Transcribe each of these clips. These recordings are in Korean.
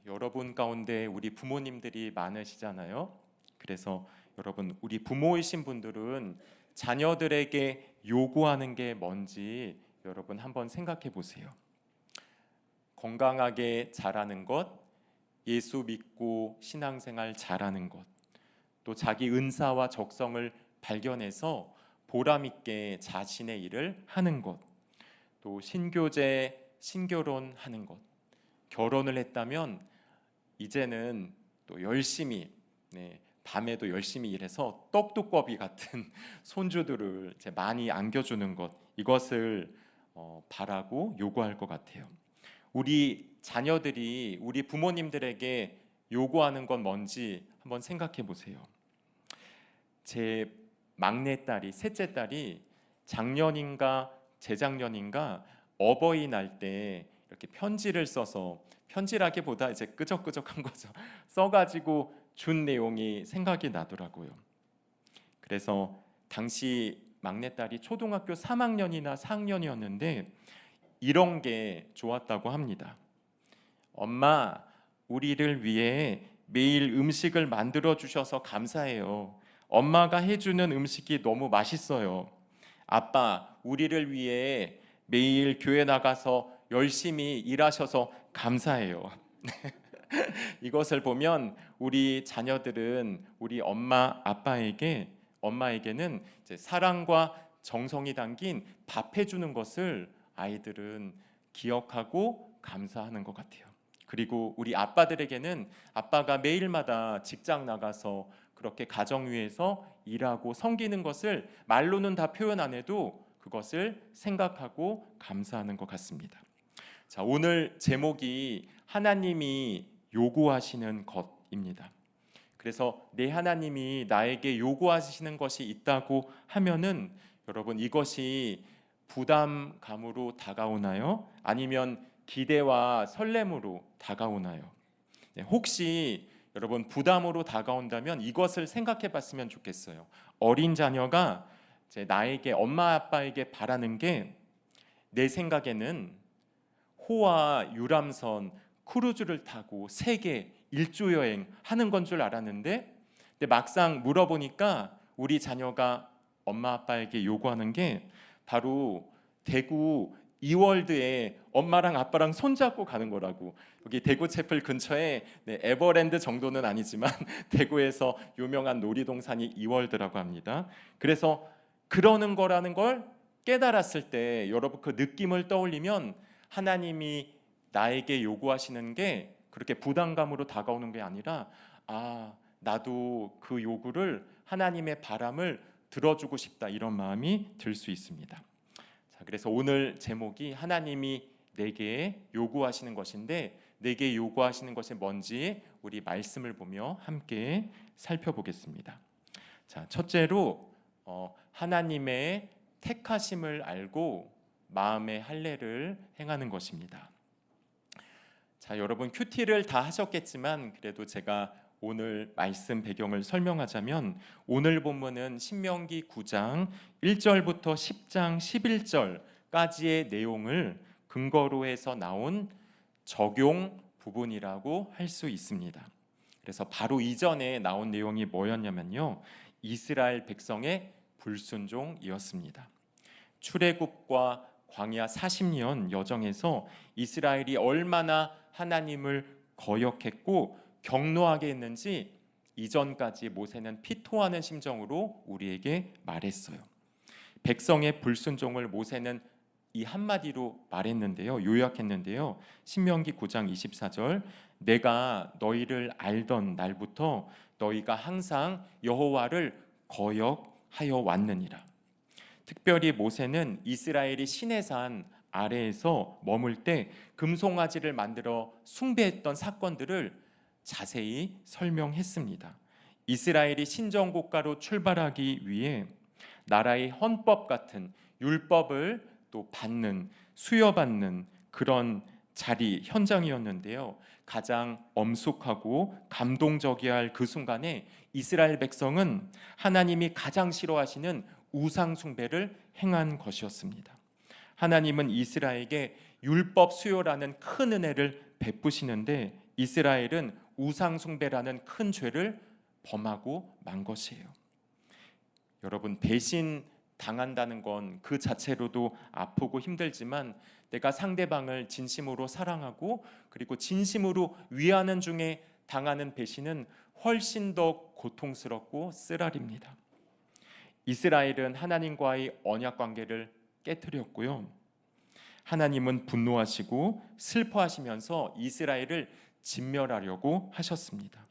여러분 가운데 우리 부모님들이 많으시잖아요. 그래서 여러분, 우리 부모이신 분들은 자녀들에게 요구하는 게 뭔지 여러분 한번 생각해 보세요. 건강하게 자라는 것, 예수 믿고 신앙생활 잘하는 것, 또 자기 은사와 적성을 발견해서 보람 있게 자신의 일을 하는 것, 또 신교제, 신결혼하는 것, 결혼을 했다면 이제는 또 열심히, 밤에도 열심히 일해서 떡두꺼비 같은 손주들을 이제 많이 안겨주는 것, 이것을 바라고 요구할 것 같아요. 우리 자녀들이 우리 부모님들에게 요구하는 건 뭔지 한번 생각해 보세요. 제 막내딸이, 셋째 딸이 작년인가 재작년인가 어버이날 때 이렇게 편지를 써서, 편지라기보다 이제 끄적끄적한 거죠. 써가지고 준 내용이 생각이 나더라고요. 그래서 당시 막내딸이 초등학교 3학년이나 4학년이었는데 이런 게 좋았다고 합니다. 엄마, 우리를 위해 매일 음식을 만들어 주셔서 감사해요. 엄마가 해주는 음식이 너무 맛있어요. 아빠, 우리를 위해 매일 교회 나가서 열심히 일하셔서 감사해요. 이것을 보면 우리 자녀들은 우리 엄마에게는 이제 사랑과 정성이 담긴 밥 해주는 것을 아이들은 기억하고 감사하는 것 같아요. 그리고 우리 아빠들에게는 아빠가 매일마다 직장 나가서 그렇게 가정 위해서 일하고 섬기는 것을 말로는 다 표현 안 해도 그것을 생각하고 감사하는 것 같습니다. 자, 오늘 제목이 하나님이 요구하시는 것입니다. 그래서 내 하나님이 나에게 요구하시는 것이 있다고 하면은 여러분, 이것이 부담감으로 다가오나요? 아니면 기대와 설렘으로 다가오나요? 혹시 여러분 부담으로 다가온다면 이것을 생각해 봤으면 좋겠어요. 어린 자녀가 나에게, 엄마 아빠에게 바라는 게 내 생각에는 호와 유람선, 크루즈를 타고 세계 일주 여행 하는 건 줄 알았는데, 근데 막상 물어보니까 우리 자녀가 엄마 아빠에게 요구하는 게 바로 대구 이월드에 엄마랑 아빠랑 손잡고 가는 거라고. 여기 대구 채플 근처에 에버랜드 정도는 아니지만 대구에서 유명한 놀이동산이 이월드라고 합니다. 그래서 그러는 거라는 걸 깨달았을 때 여러분, 그 느낌을 떠올리면 하나님이 나에게 요구하시는 게 그렇게 부담감으로 다가오는 게 아니라, 나도 그 요구를, 하나님의 바람을 들어주고 싶다, 이런 마음이 들 수 있습니다. 자, 그래서 오늘 제목이 하나님이 내게 요구하시는 것인데, 내게 요구하시는 것이 뭔지 우리 말씀을 보며 함께 살펴보겠습니다. 자, 첫째로 하나님의 택하심을 알고 마음의 할례를 행하는 것입니다. 자, 여러분 큐티를 다 하셨겠지만 그래도 제가 오늘 말씀 배경을 설명하자면, 오늘 본문은 신명기 9장 1절부터 10장 11절까지의 내용을 근거로 해서 나온 적용 부분이라고 할 수 있습니다. 그래서 바로 이전에 나온 내용이 뭐였냐면요, 이스라엘 백성의 불순종이었습니다. 출애굽과 광야 40년 여정에서 이스라엘이 얼마나 하나님을 거역했고 경노하게 했는지 이전까지 모세는 피토하는 심정으로 우리에게 말했어요. 백성의 불순종을 모세는 이 한마디로 말했는데요, 요약했는데요. 신명기 9장 24절, 내가 너희를 알던 날부터 너희가 항상 여호와를 거역하여 왔느니라. 특별히 모세는 이스라엘이 시내산 아래에서 머물 때 금송아지를 만들어 숭배했던 사건들을 자세히 설명했습니다. 이스라엘이 신정국가로 출발하기 위해 나라의 헌법 같은 율법을 또 받는, 수여받는 그런 자리, 현장이었는데요. 가장 엄숙하고 감동적이어야 할 그 순간에 이스라엘 백성은 하나님이 가장 싫어하시는 우상 숭배를 행한 것이었습니다. 하나님은 이스라엘에게 율법 수요라는 큰 은혜를 베푸시는데 이스라엘은 우상 숭배라는 큰 죄를 범하고 만 것이에요. 여러분, 배신 당한다는 건 그 자체로도 아프고 힘들지만 내가 상대방을 진심으로 사랑하고 그리고 진심으로 위하는 중에 당하는 배신은 훨씬 더 고통스럽고 쓰라립니다. 이스라엘은 하나님과의 언약 관계를 깨뜨렸고요. 하나님은 분노하시고 슬퍼하시면서 이스라엘을 진멸하려고 하셨습니다.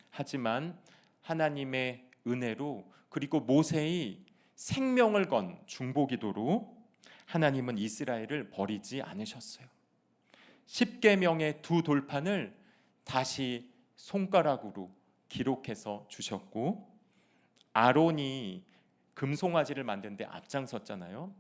하지만 하나님의 은혜로 그리고 모세의 생명을 건 중보기도로 하나님은 이스라엘을 버리지 않으셨어요. 십계명의 두 돌판을 다시 손가락으로 기록해서 주셨고, 아론이 금송아지를 만드는데 앞장섰잖아요.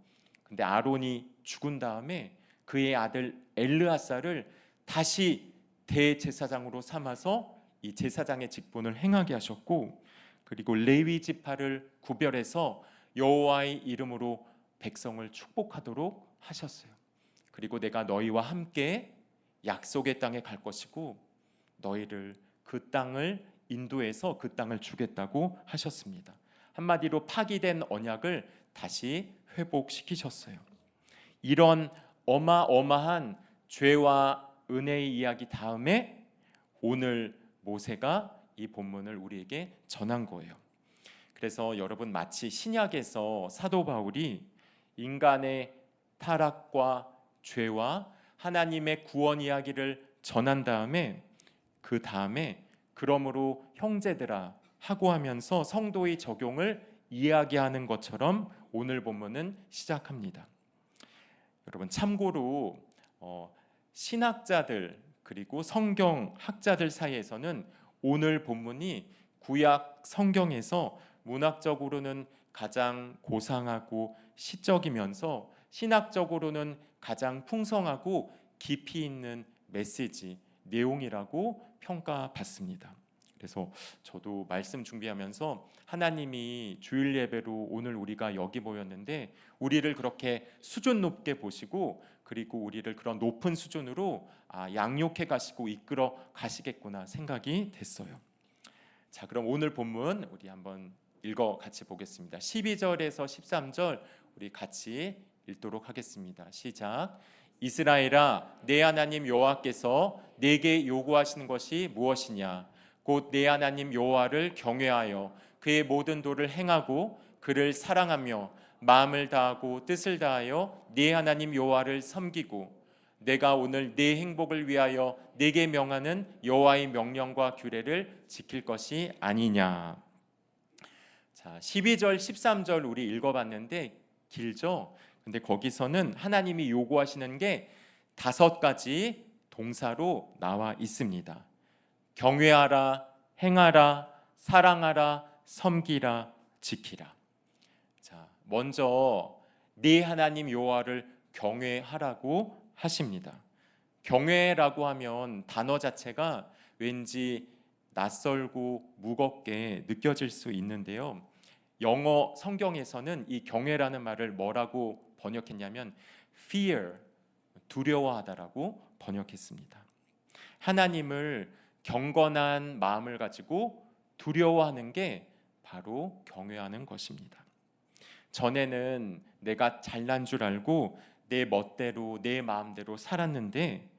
근데 아론이 죽은 다음에 그의 아들 엘르아사를 다시 대제사장으로 삼아서 이 제사장의 직분을 행하게 하셨고, 그리고 레위 지파를 구별해서 여호와의 이름으로 백성을 축복하도록 하셨어요. 그리고 내가 너희와 함께 약속의 땅에 갈 것이고 너희를 그 땅을 인도해서 그 땅을 주겠다고 하셨습니다. 한마디로 파기된 언약을 다시 회복시키셨어요. 이런 어마어마한 죄와 은혜의 이야기 다음에 오늘 모세가 이 본문을 우리에게 전한 거예요. 그래서 여러분, 마치 신약에서 사도 바울이 인간의 타락과 죄와 하나님의 구원 이야기를 전한 다음에 그 다음에 그러므로 형제들아 하고 하면서 성도의 적용을 이야기하는 것처럼 오늘 본문은 시작합니다. 여러분, 참고로 신학자들 그리고 성경학자들 사이에서는 오늘 본문이 구약 성경에서 문학적으로는 가장 고상하고 시적이면서 신학적으로는 가장 풍성하고 깊이 있는 메시지, 내용이라고 평가받습니다. 그래서 저도 말씀 준비하면서 하나님이 주일 예배로 오늘 우리가 여기 모였는데 우리를 그렇게 수준 높게 보시고 그리고 우리를 그런 높은 수준으로 양육해 가시고 이끌어 가시겠구나 생각이 됐어요. 자, 그럼 오늘 본문 우리 한번 읽어 같이 보겠습니다. 12절에서 13절 우리 같이 읽도록 하겠습니다. 시작. 이스라엘아, 내 하나님 여호와께서 내게 요구하시는 것이 무엇이냐? 곧 내 하나님 여호와를 경외하여 그의 모든 도를 행하고 그를 사랑하며 마음을 다하고 뜻을 다하여 내 하나님 여호와를 섬기고 내가 오늘 내 행복을 위하여 내게 명하는 여호와의 명령과 규례를 지킬 것이 아니냐. 자, 12절 13절 우리 읽어봤는데 길죠? 근데 거기서는 하나님이 요구하시는 게 5가지 동사로 나와 있습니다. 경외하라, 행하라, 사랑하라, 섬기라, 지키라. 자, 먼저 네 하나님 여호와를 경외하라고 하십니다. 경외라고 하면 단어 자체가 왠지 낯설고 무겁게 느껴질 수 있는데요. 영어 성경에서는 이 경외라는 말을 뭐라고 번역했냐면 fear, 두려워하다라고 번역했습니다. 하나님을 경건한 마음을 가지고 두려워하는 게 바로 경외하는 것입니다. 전에는 내가 잘난 줄 알고 내 멋대로 내 마음대로 살았는데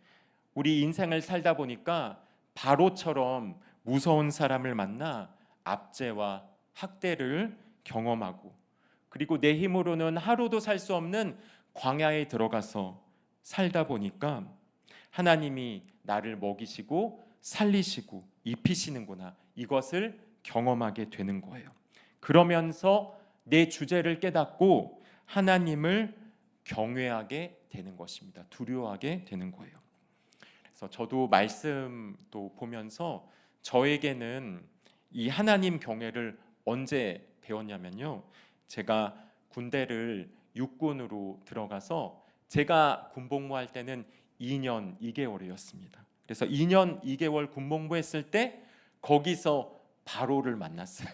우리 인생을 살다 보니까 바로처럼 무서운 사람을 만나 압제와 학대를 경험하고 그리고 내 힘으로는 하루도 살 수 없는 광야에 들어가서 살다 보니까 하나님이 나를 먹이시고 살리시고 입히시는구나, 이것을 경험하게 되는 거예요. 그러면서 내 주제를 깨닫고 하나님을 경외하게 되는 것입니다. 두려워하게 되는 거예요. 그래서 저도 말씀도 보면서 저에게는 이 하나님 경외를 언제 배웠냐면요, 제가 군대를 육군으로 들어가서 제가 군복무할 때는 2년 2개월이었습니다. 그래서 2년 2개월 군복무 했을 때 거기서 바로를 만났어요.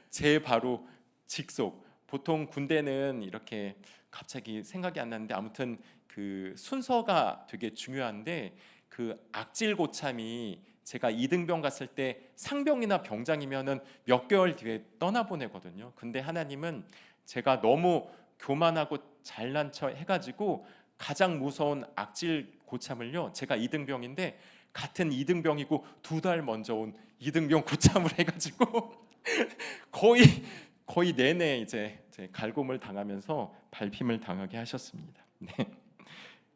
제 바로 직속. 보통 군대는 이렇게 갑자기 생각이 안 나는데 아무튼 그 순서가 되게 중요한데 그 악질 고참이 제가 이등병 갔을 때 상병이나 병장이면은 몇 개월 뒤에 떠나보내거든요. 근데 하나님은 제가 너무 교만하고 잘난 척 해가지고 가장 무서운 악질 고참을요, 제가 이등병인데 같은 이등병이고 2달 먼저 온 이등병 고참을 해가지고 거의 내내 이제 갈굼을 당하면서 발핌을 당하게 하셨습니다. 네.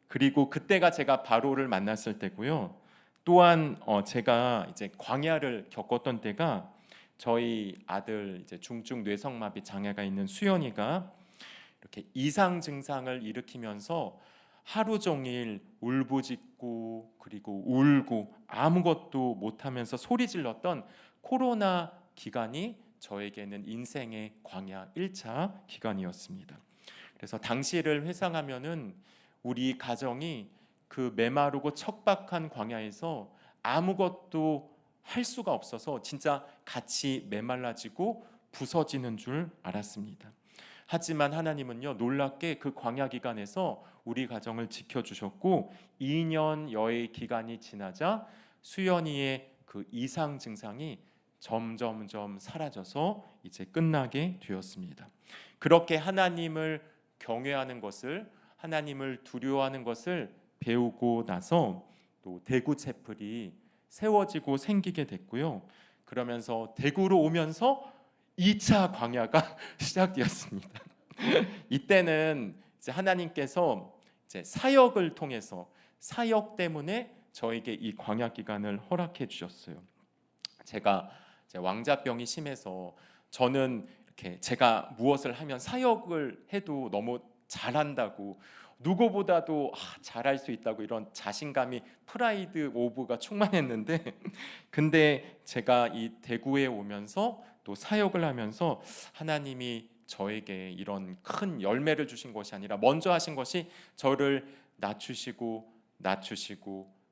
그리고 그때가 제가 바로를 만났을 때고요. 또한 제가 이제 광야를 겪었던 때가 저희 아들 이제 중증 뇌성마비 장애가 있는 수연이가 이렇게 이상 증상을 일으키면서 하루 종일 울부짖고 그리고 울고 아무것도 못하면서 소리 질렀던 코로나 기간이 저에게는 인생의 광야 1차 기간이었습니다. 그래서 당시를 회상하면은 우리 가정이 그 메마르고 척박한 광야에서 아무것도 할 수가 없어서 진짜 같이 메말라지고 부서지는 줄 알았습니다. 하지만 하나님은요, 놀랍게 그 광야 기간에서 우리 가정을 지켜주셨고 2년여의 기간이 지나자 수연이의 그 이상 증상이 점점점 사라져서 이제 끝나게 되었습니다. 그렇게 하나님을 경외하는 것을, 하나님을 두려워하는 것을 배우고 나서 또 대구 채플이 세워지고 생기게 됐고요. 그러면서 대구로 오면서 2차 광야가 시작되었습니다. 이때는 이제 하나님께서 이제 사역을 통해서 사역 때문에 저에게 이 광야 기간을 허락해 주셨어요. 제가 이제 왕자병이 심해서 저는 이렇게 제가 무엇을 하면 사역을 해도 너무 잘한다고 누구보다도 잘할 수 있다고 이런 자신감이 프라이드 오브가 충만했는데 근데 제가 이 대구에 오면서 또 사역을 하면서 하나님이 저에게 이런 큰 열매를 주신 것이 아니라 먼저 하신 것이 저를 낮추시고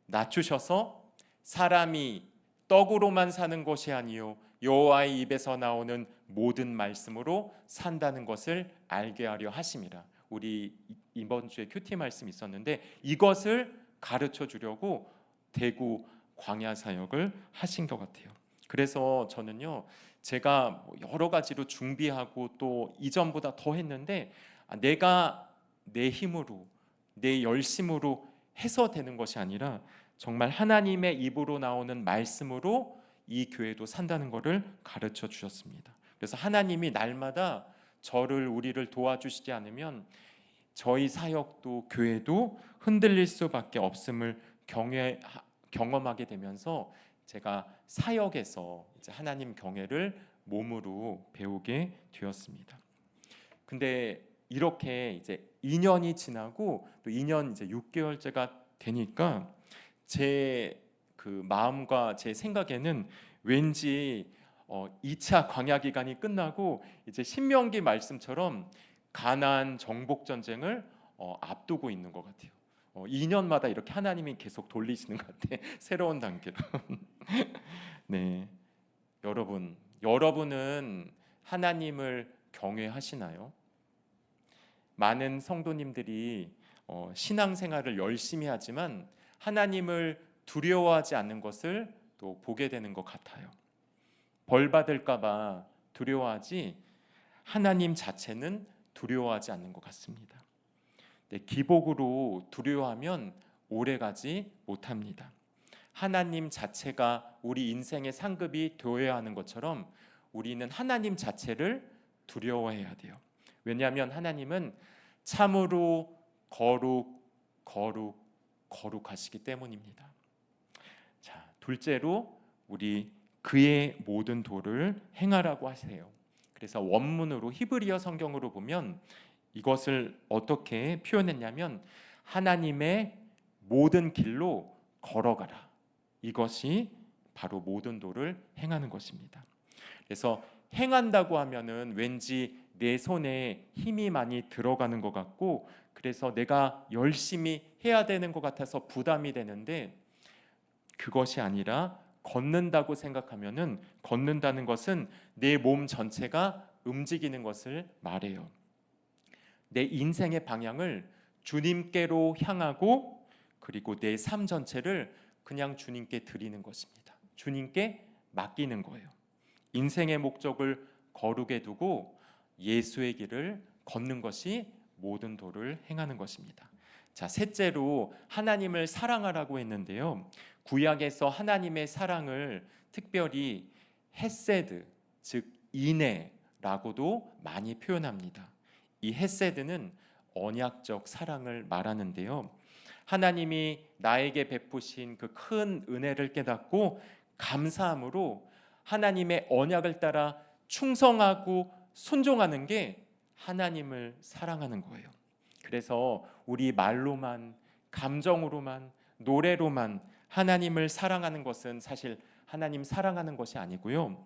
낮추셔서 사람이 떡으로만 사는 것이 아니요 여호와의 입에서 나오는 모든 말씀으로 산다는 것을 알게 하려 하심이라. 우리 이번 주에 큐티 말씀 있었는데 이것을 가르쳐 주려고 대구 광야 사역을 하신 것 같아요. 그래서 저는요, 제가 여러 가지로 준비하고 또 이전보다 더 했는데 내가 내 힘으로 내 열심으로 해서 되는 것이 아니라 정말 하나님의 입으로 나오는 말씀으로 이 교회도 산다는 것을 가르쳐 주셨습니다. 그래서 하나님이 날마다 우리를 도와주시지 않으면 저희 사역도 교회도 흔들릴 수밖에 없음을 경험하게 되면서 제가 사역에서 이제 하나님 경외를 몸으로 배우게 되었습니다. 근데 이렇게 이제 2년이 지나고 또 2년 이제 6개월째가 되니까 제 그 마음과 제 생각에는 왠지 2차 광야 기간이 끝나고 이제 신명기 말씀처럼 가나안 정복 전쟁을 앞두고 있는 것 같아요. 2년마다 이렇게 하나님이 계속 돌리시는 것 같아. 새로운 단계로. 네, 여러분은 하나님을 경외하시나요? 많은 성도님들이 신앙생활을 열심히 하지만 하나님을 두려워하지 않는 것을 또 보게 되는 것 같아요. 벌 받을까봐 두려워하지 하나님 자체는 두려워하지 않는 것 같습니다. 네, 기복으로 두려워하면 오래가지 못합니다. 하나님 자체가 우리 인생의 상급이 되어야 하는 것처럼 우리는 하나님 자체를 두려워해야 돼요. 왜냐하면 하나님은 참으로 거룩하시기 때문입니다. 자, 둘째로 우리 그의 모든 도를 행하라고 하세요. 그래서 원문으로 히브리어 성경으로 보면 이것을 어떻게 표현했냐면 하나님의 모든 길로 걸어가라. 이것이 바로 모든 도를 행하는 것입니다. 그래서 행한다고 하면은 왠지 내 손에 힘이 많이 들어가는 것 같고 그래서 내가 열심히 해야 되는 것 같아서 부담이 되는데 그것이 아니라 걷는다고 생각하면은 걷는다는 것은 내 몸 전체가 움직이는 것을 말해요. 내 인생의 방향을 주님께로 향하고 그리고 내 삶 전체를 그냥 주님께 드리는 것입니다. 주님께 맡기는 거예요. 인생의 목적을 거룩에 두고 예수의 길을 걷는 것이 모든 도를 행하는 것입니다. 자, 셋째로 하나님을 사랑하라고 했는데요. 구약에서 하나님의 사랑을 특별히 헤세드, 즉 인애라고도 많이 표현합니다. 이 헤세드는 언약적 사랑을 말하는데요. 하나님이 나에게 베푸신 그 큰 은혜를 깨닫고 감사함으로 하나님의 언약을 따라 충성하고 순종하는 게 하나님을 사랑하는 거예요. 그래서 우리 말로만, 감정으로만, 노래로만 하나님을 사랑하는 것은 사실 하나님 사랑하는 것이 아니고요.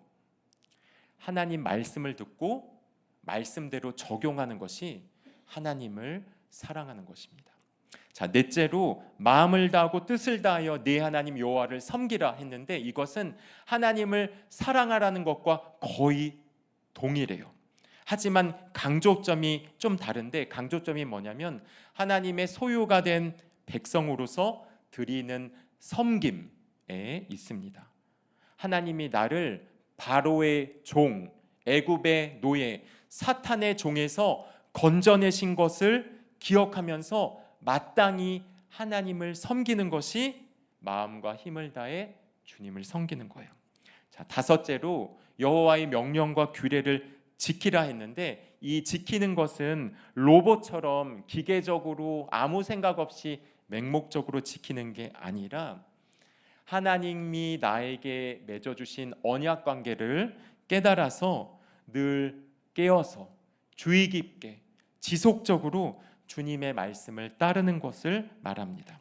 하나님 말씀을 듣고 말씀대로 적용하는 것이 하나님을 사랑하는 것입니다. 자, 넷째로 마음을 다하고 뜻을 다하여 네 하나님 여호와를 섬기라 했는데, 이것은 하나님을 사랑하라는 것과 거의 동일해요. 하지만 강조점이 좀 다른데, 강조점이 뭐냐면 하나님의 소유가 된 백성으로서 드리는 섬김에 있습니다. 하나님이 나를 바로의 종, 애굽의 노예, 사탄의 종에서 건져내신 것을 기억하면서 마땅히 하나님을 섬기는 것이 마음과 힘을 다해 주님을 섬기는 거예요. 자, 다섯째로 여호와의 명령과 규례를 지키라 했는데, 이 지키는 것은 로봇처럼 기계적으로 아무 생각 없이 맹목적으로 지키는 게 아니라 하나님이 나에게 맺어주신 언약 관계를 깨달아서 늘 깨어서 주의 깊게 지속적으로 주님의 말씀을 따르는 것을 말합니다.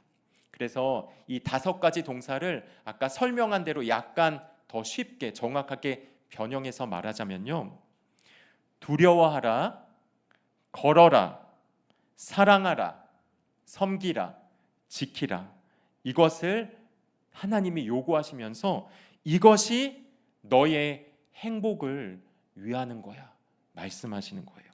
그래서 이 5가지 동사를 아까 설명한 대로 약간 더 쉽게 정확하게 변형해서 말하자면요, 두려워하라, 걸어라, 사랑하라, 섬기라, 지키라, 이것을 하나님이 요구하시면서 이것이 너의 행복을 위하는 거야 말씀하시는 거예요.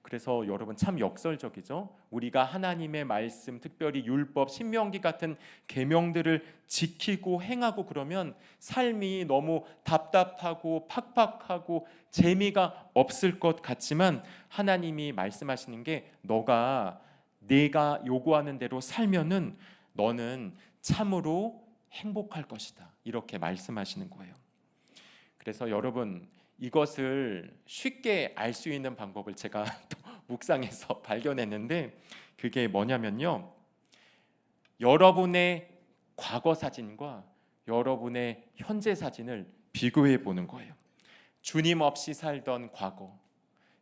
그래서 여러분 참 역설적이죠. 우리가 하나님의 말씀, 특별히 율법, 신명기 같은 계명들을 지키고 행하고 그러면 삶이 너무 답답하고 팍팍하고 재미가 없을 것 같지만, 하나님이 말씀하시는 게 내가 요구하는 대로 살면은 너는 참으로 행복할 것이다, 이렇게 말씀하시는 거예요. 그래서 여러분, 이것을 쉽게 알 수 있는 방법을 제가 또 묵상해서 발견했는데, 그게 뭐냐면요, 여러분의 과거 사진과 여러분의 현재 사진을 비교해 보는 거예요. 주님 없이 살던 과거,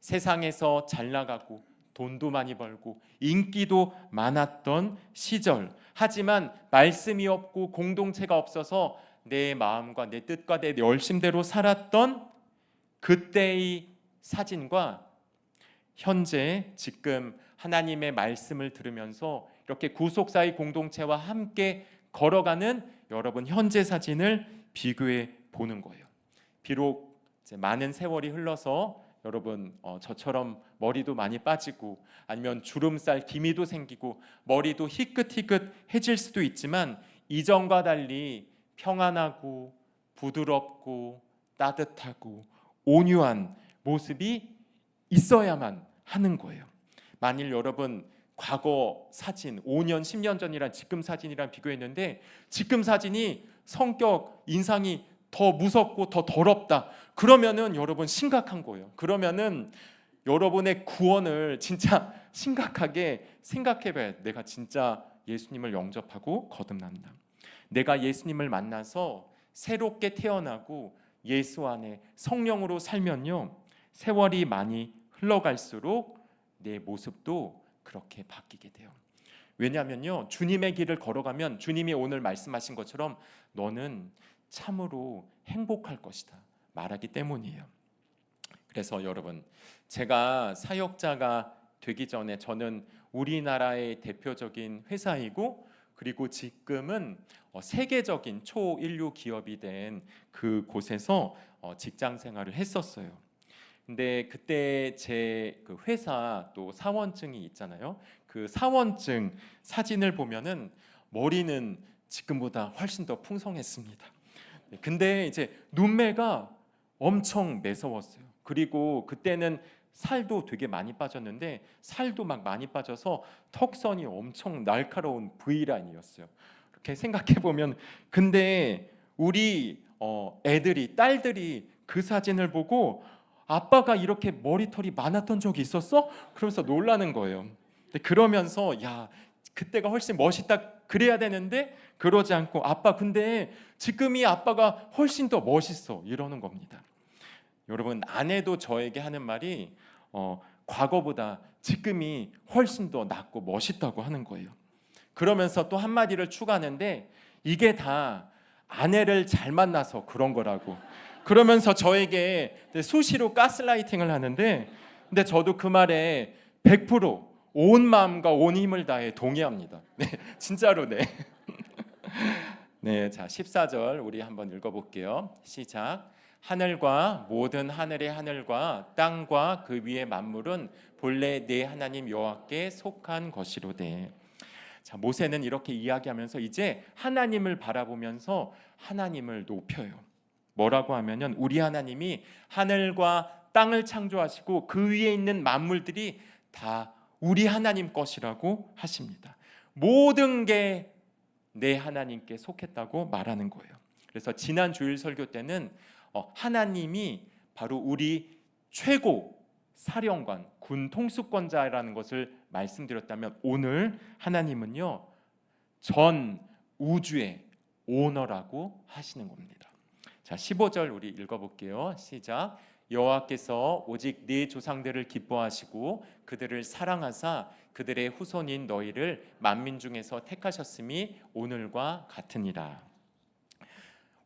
세상에서 잘 나가고 돈도 많이 벌고 인기도 많았던 시절, 하지만 말씀이 없고 공동체가 없어서 내 마음과 내 뜻과 내 열심대로 살았던 그때의 사진과 현재 지금 하나님의 말씀을 들으면서 이렇게 구속사의 공동체와 함께 걸어가는 여러분 현재 사진을 비교해 보는 거예요. 비록 이제 많은 세월이 흘러서 여러분 저처럼 머리도 많이 빠지고 아니면 주름살 기미도 생기고 머리도 희끗희끗해질 수도 있지만, 이전과 달리 평안하고 부드럽고 따뜻하고 온유한 모습이 있어야만 하는 거예요. 만일 여러분 과거 사진 5년 10년 전이랑 지금 사진이랑 비교했는데 지금 사진이 성격 인상이 더 무섭고 더 더럽다, 그러면은 여러분 심각한 거예요. 그러면은 여러분의 구원을 진짜 심각하게 생각해 봐야 돼. 내가 진짜 예수님을 영접하고 거듭난다, 내가 예수님을 만나서 새롭게 태어나고 예수 안에 성령으로 살면요, 세월이 많이 흘러갈수록 내 모습도 그렇게 바뀌게 돼요. 왜냐하면요, 주님의 길을 걸어가면 주님이 오늘 말씀하신 것처럼 너는 참으로 행복할 것이다 말하기 때문이에요. 그래서 여러분, 제가 사역자가 되기 전에 저는 우리나라의 대표적인 회사이고, 그리고 지금은 세계적인 초인류 기업이 된 그곳에서 직장 생활을 했었어요. 근데 그때 제 그 회사 또 사원증이 있잖아요. 그 사원증 사진을 보면은 머리는 지금보다 훨씬 더 풍성했습니다. 근데 이제 눈매가 엄청 매서웠어요. 그리고 그때는 살도 되게 많이 빠졌는데 살도 막 많이 빠져서 턱선이 엄청 날카로운 V라인이었어요. 이렇게 생각해 보면, 근데 우리 애들이, 딸들이 그 사진을 보고 아빠가 이렇게 머리털이 많았던 적이 있었어? 그러면서 놀라는 거예요. 근데 그러면서 야, 그때가 훨씬 멋있다 그래야 되는데 그러지 않고 아빠 근데 지금이 아빠가 훨씬 더 멋있어 이러는 겁니다. 여러분, 아내도 저에게 하는 말이 과거보다 지금이 훨씬 더 낫고 멋있다고 하는 거예요. 그러면서 또 한마디를 추가하는데 이게 다 아내를 잘 만나서 그런 거라고. 그러면서 저에게 수시로 가스라이팅을 하는데, 근데 저도 그 말에 100%온 마음과 온 힘을 다해 동의합니다. 네, 진짜로 네. 네, 자 14절 우리 한번 읽어볼게요. 시작. 하늘과 모든 하늘의 하늘과 땅과 그 위의 만물은 본래 내 하나님 여호와께 속한 것이로되. 자, 모세는 이렇게 이야기하면서 이제 하나님을 바라보면서 하나님을 높여요. 뭐라고 하면은 우리 하나님이 하늘과 땅을 창조하시고 그 위에 있는 만물들이 다 우리 하나님 것이라고 하십니다. 모든 게 내 하나님께 속했다고 말하는 거예요. 그래서 지난 주일 설교 때는 하나님이 바로 우리 최고 사령관, 군 통수권자라는 것을 말씀드렸다면, 오늘 하나님은요 전 우주의 오너라고 하시는 겁니다. 자 15절 우리 읽어볼게요. 시작. 여호와께서 오직 네 조상들을 기뻐하시고 그들을 사랑하사 그들의 후손인 너희를 만민 중에서 택하셨음이 오늘과 같으니라.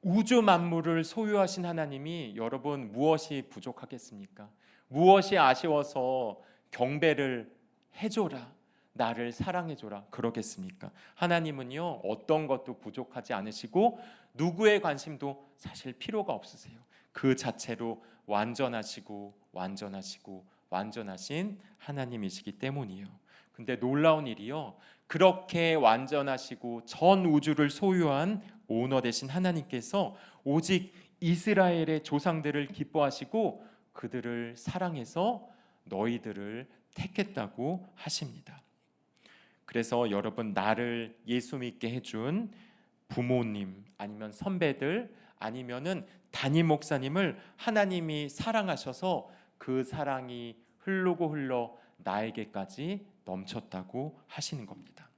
우주 만물을 소유하신 하나님이 여러분 무엇이 부족하겠습니까? 무엇이 아쉬워서 경배를 해줘라, 나를 사랑해줘라 그러겠습니까? 하나님은요 어떤 것도 부족하지 않으시고 누구의 관심도 사실 필요가 없으세요. 그 자체로 완전하시고 완전하신 하나님이시기 때문이에요. 근데 놀라운 일이요, 그렇게 완전하시고 전 우주를 소유한 오너 되신 하나님께서 오직 이스라엘의 조상들을 기뻐하시고 그들을 사랑해서 너희들을 택했다고 하십니다. 그래서 여러분, 나를 예수 믿게 해준 부모님 아니면 선배들 아니면은 담임 목사님을 하나님이 사랑하셔서 그 사랑이 흐르고 흘러 나에게까지 넘쳤다고 하시는 겁니다.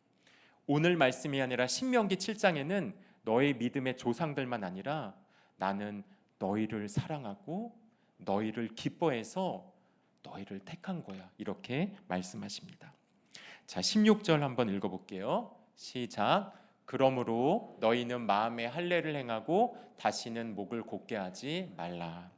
오늘 말씀이 아니라 신명기 7장에는 너의 믿음의 조상들만 아니라 나는 너희를 사랑하고 너희를 기뻐해서 너희를 택한 거야 이렇게 말씀하십니다. 자 16절 한번 읽어볼게요. 시작. 그러므로 너희는 마음에 할례를 행하고 다시는 목을 곧게 하지 말라.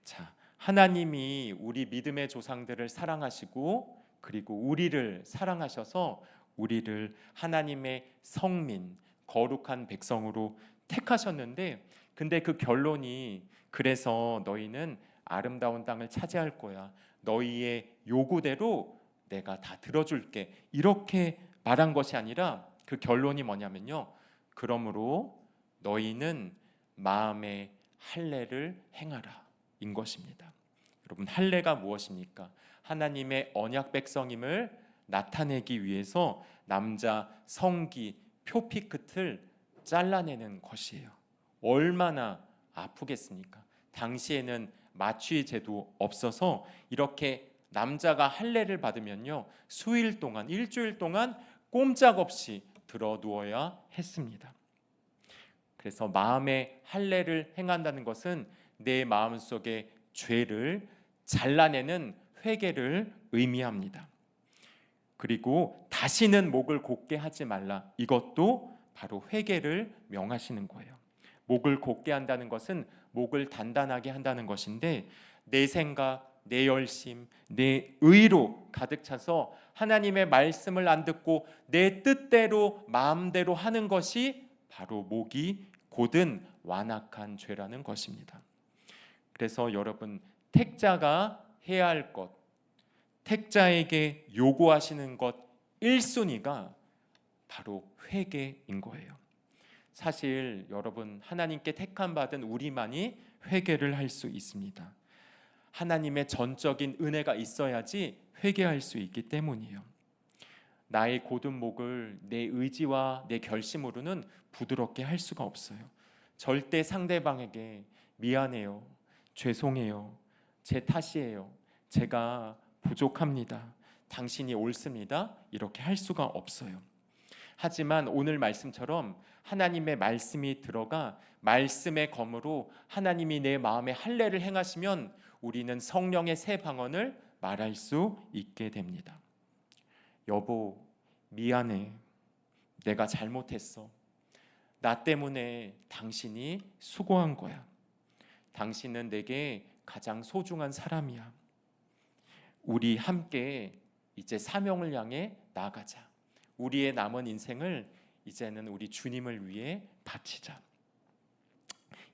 자, 하나님이 우리 믿음의 조상들을 사랑하시고 그리고 우리를 사랑하셔서 우리를 하나님의 성민, 거룩한 백성으로 택하셨는데, 근데 그 결론이 그래서 너희는 아름다운 땅을 차지할 거야, 너희의 요구대로 내가 다 들어줄게 이렇게 말한 것이 아니라 그 결론이 뭐냐면요, 그러므로 너희는 마음에 할례를 행하라 인 것입니다. 여러분, 할례가 무엇입니까? 하나님의 언약 백성임을 나타내기 위해서 남자 성기 표피 끝을 잘라내는 것이에요. 얼마나 아프겠습니까? 당시에는 마취 제도 없어서 이렇게 남자가 할례를 받으면요 수일 동안, 일주일 동안 꼼짝없이 들어 누워야 했습니다. 그래서 마음의 할례를 행한다는 것은 내 마음속의 죄를 잘라내는 회개를 의미합니다. 그리고 다시는 목을 곧게 하지 말라, 이것도 바로 회개를 명하시는 거예요. 목을 곧게 한다는 것은 목을 단단하게 한다는 것인데, 내 생각, 내 열심, 내 의로 가득 차서 하나님의 말씀을 안 듣고 내 뜻대로 마음대로 하는 것이 바로 목이 곧은 완악한 죄라는 것입니다. 그래서 여러분, 택자가 해야 할 것, 택자에게 요구하시는 것 1순위가 바로 회개인 거예요. 사실 여러분, 하나님께 택함 받은 우리만이 회개를 할 수 있습니다. 하나님의 전적인 은혜가 있어야지 회개할 수 있기 때문이에요. 나의 곧은 목을 내 의지와 내 결심으로는 부드럽게 할 수가 없어요. 절대 상대방에게 미안해요, 죄송해요, 제 탓이에요, 제가 부족합니다, 당신이 옳습니다, 이렇게 할 수가 없어요. 하지만 오늘 말씀처럼 하나님의 말씀이 들어가 말씀의 검으로 하나님이 내 마음에 할례를 행하시면 우리는 성령의 새 방언을 말할 수 있게 됩니다. 여보, 미안해. 내가 잘못했어. 나 때문에 당신이 수고한 거야. 당신은 내게 가장 소중한 사람이야. 우리 함께 이제 사명을 향해 나아가자. 우리의 남은 인생을 이제는 우리 주님을 위해 바치자.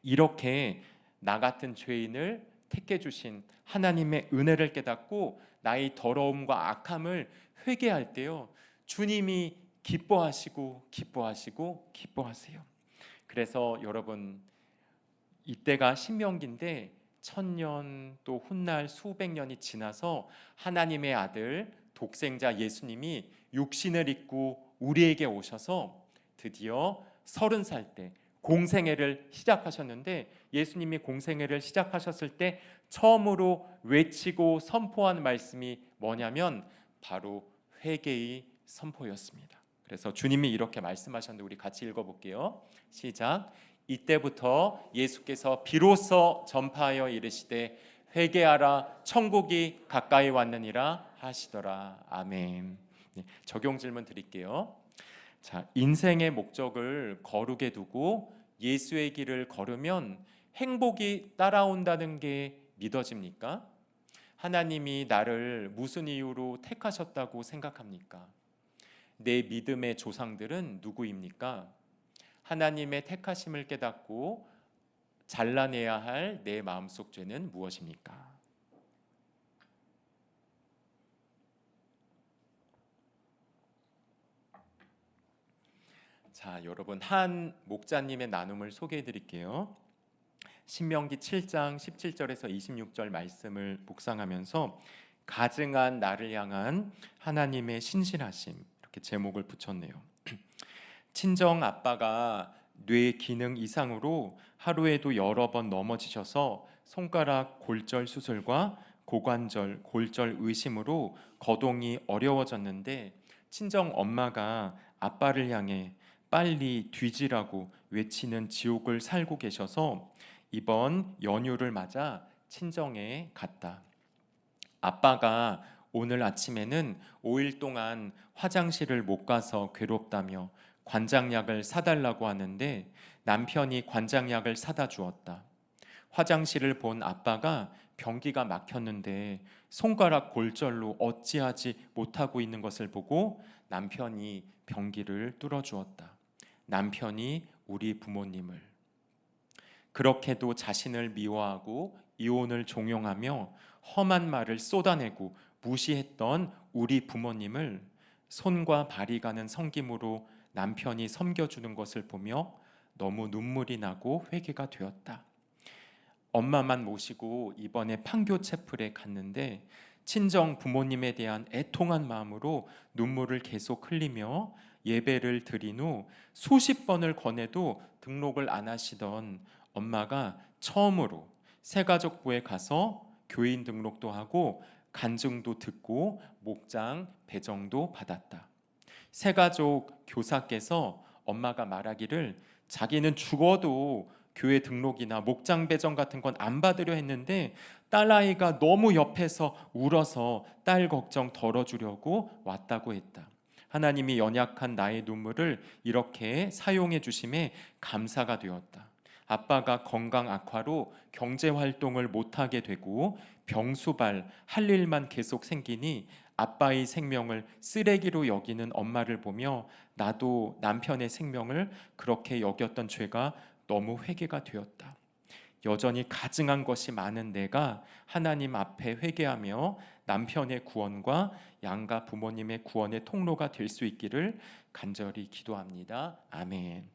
이렇게 나 같은 죄인을 택해 주신 하나님의 은혜를 깨닫고 나의 더러움과 악함을 회개할 때요, 주님이 기뻐하시고 기뻐하시고 기뻐하세요. 그래서 여러분, 이때가 신명기인데 1000년 또 훗날 수백 년이 지나서 하나님의 아들 독생자 예수님이 육신을 입고 우리에게 오셔서 드디어 30살 때 공생애를 시작하셨는데, 예수님이 공생애를 시작하셨을 때 처음으로 외치고 선포한 말씀이 뭐냐면 바로 회개의 선포였습니다. 그래서 주님이 이렇게 말씀하셨는데 우리 같이 읽어볼게요. 시작. 이때부터 예수께서 비로소 전파하여 이르시되 회개하라, 천국이 가까이 왔느니라 하시더라. 아멘. 적용 질문 드릴게요. 자, 인생의 목적을 거룩에 두고 예수의 길을 걸으면 행복이 따라온다는 게 믿어집니까? 하나님이 나를 무슨 이유로 택하셨다고 생각합니까? 내 믿음의 조상들은 누구입니까? 하나님의 택하심을 깨닫고 잘라내야 할 내 마음속 죄는 무엇입니까? 자, 여러분, 한 목자님의 나눔을 소개해 드릴게요. 신명기 7장 17절에서 26절 말씀을 묵상하면서 가증한 나를 향한 하나님의 신실하심, 이렇게 제목을 붙였네요. 친정 아빠가 뇌 기능 이상으로 하루에도 여러 번 넘어지셔서 손가락 골절 수술과 고관절, 골절 의심으로 거동이 어려워졌는데, 친정 엄마가 아빠를 향해 빨리 뒤지라고 외치는 지옥을 살고 계셔서 이번 연휴를 맞아 친정에 갔다. 아빠가 오늘 아침에는 5일 동안 화장실을 못 가서 괴롭다며 관장약을 사달라고 하는데 남편이 관장약을 사다 주었다. 화장실을 본 아빠가 변기가 막혔는데 손가락 골절로 어찌하지 못하고 있는 것을 보고 남편이 변기를 뚫어 주었다. 남편이 우리 부모님을, 그렇게도 자신을 미워하고 이혼을 종용하며 험한 말을 쏟아내고 무시했던 우리 부모님을 손과 발이 가는 섬김으로 남편이 섬겨주는 것을 보며 너무 눈물이 나고 회개가 되었다. 엄마만 모시고 이번에 판교 채플에 갔는데 친정 부모님에 대한 애통한 마음으로 눈물을 계속 흘리며 예배를 드린 후 수십 번을 권해도 등록을 안 하시던 엄마가 처음으로 새가족부에 가서 교인 등록도 하고 간증도 듣고 목장 배정도 받았다. 새가족 교사께서 엄마가 말하기를 자기는 죽어도 교회 등록이나 목장 배정 같은 건 안 받으려 했는데 딸아이가 너무 옆에서 울어서 딸 걱정 덜어주려고 왔다고 했다. 하나님이 연약한 나의 눈물을 이렇게 사용해 주심에 감사가 되었다. 아빠가 건강 악화로 경제 활동을 못하게 되고 병수발 할 일만 계속 생기니 아빠의 생명을 쓰레기로 여기는 엄마를 보며 나도 남편의 생명을 그렇게 여겼던 죄가 너무 회개가 되었다. 여전히 가증한 것이 많은 내가 하나님 앞에 회개하며 남편의 구원과 양가 부모님의 구원의 통로가 될 수 있기를 간절히 기도합니다. 아멘.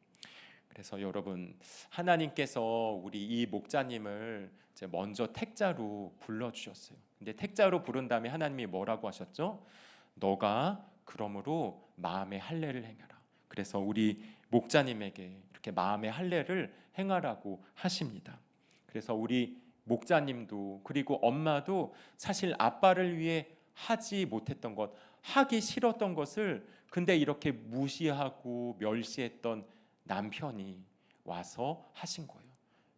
그래서 여러분, 하나님께서 우리 이 목자님을 이제 먼저 택자로 불러주셨어요. 근데 택자로 부른 다음에 하나님이 뭐라고 하셨죠? 너가 그러므로 마음의 할례를 행하라. 그래서 우리 목자님에게 이렇게 마음의 할례를 행하라고 하십니다. 그래서 우리 목자님도 그리고 엄마도 사실 아빠를 위해 하지 못했던 것, 하기 싫었던 것을 근데 이렇게 무시하고 멸시했던 남편이 와서 하신 거예요.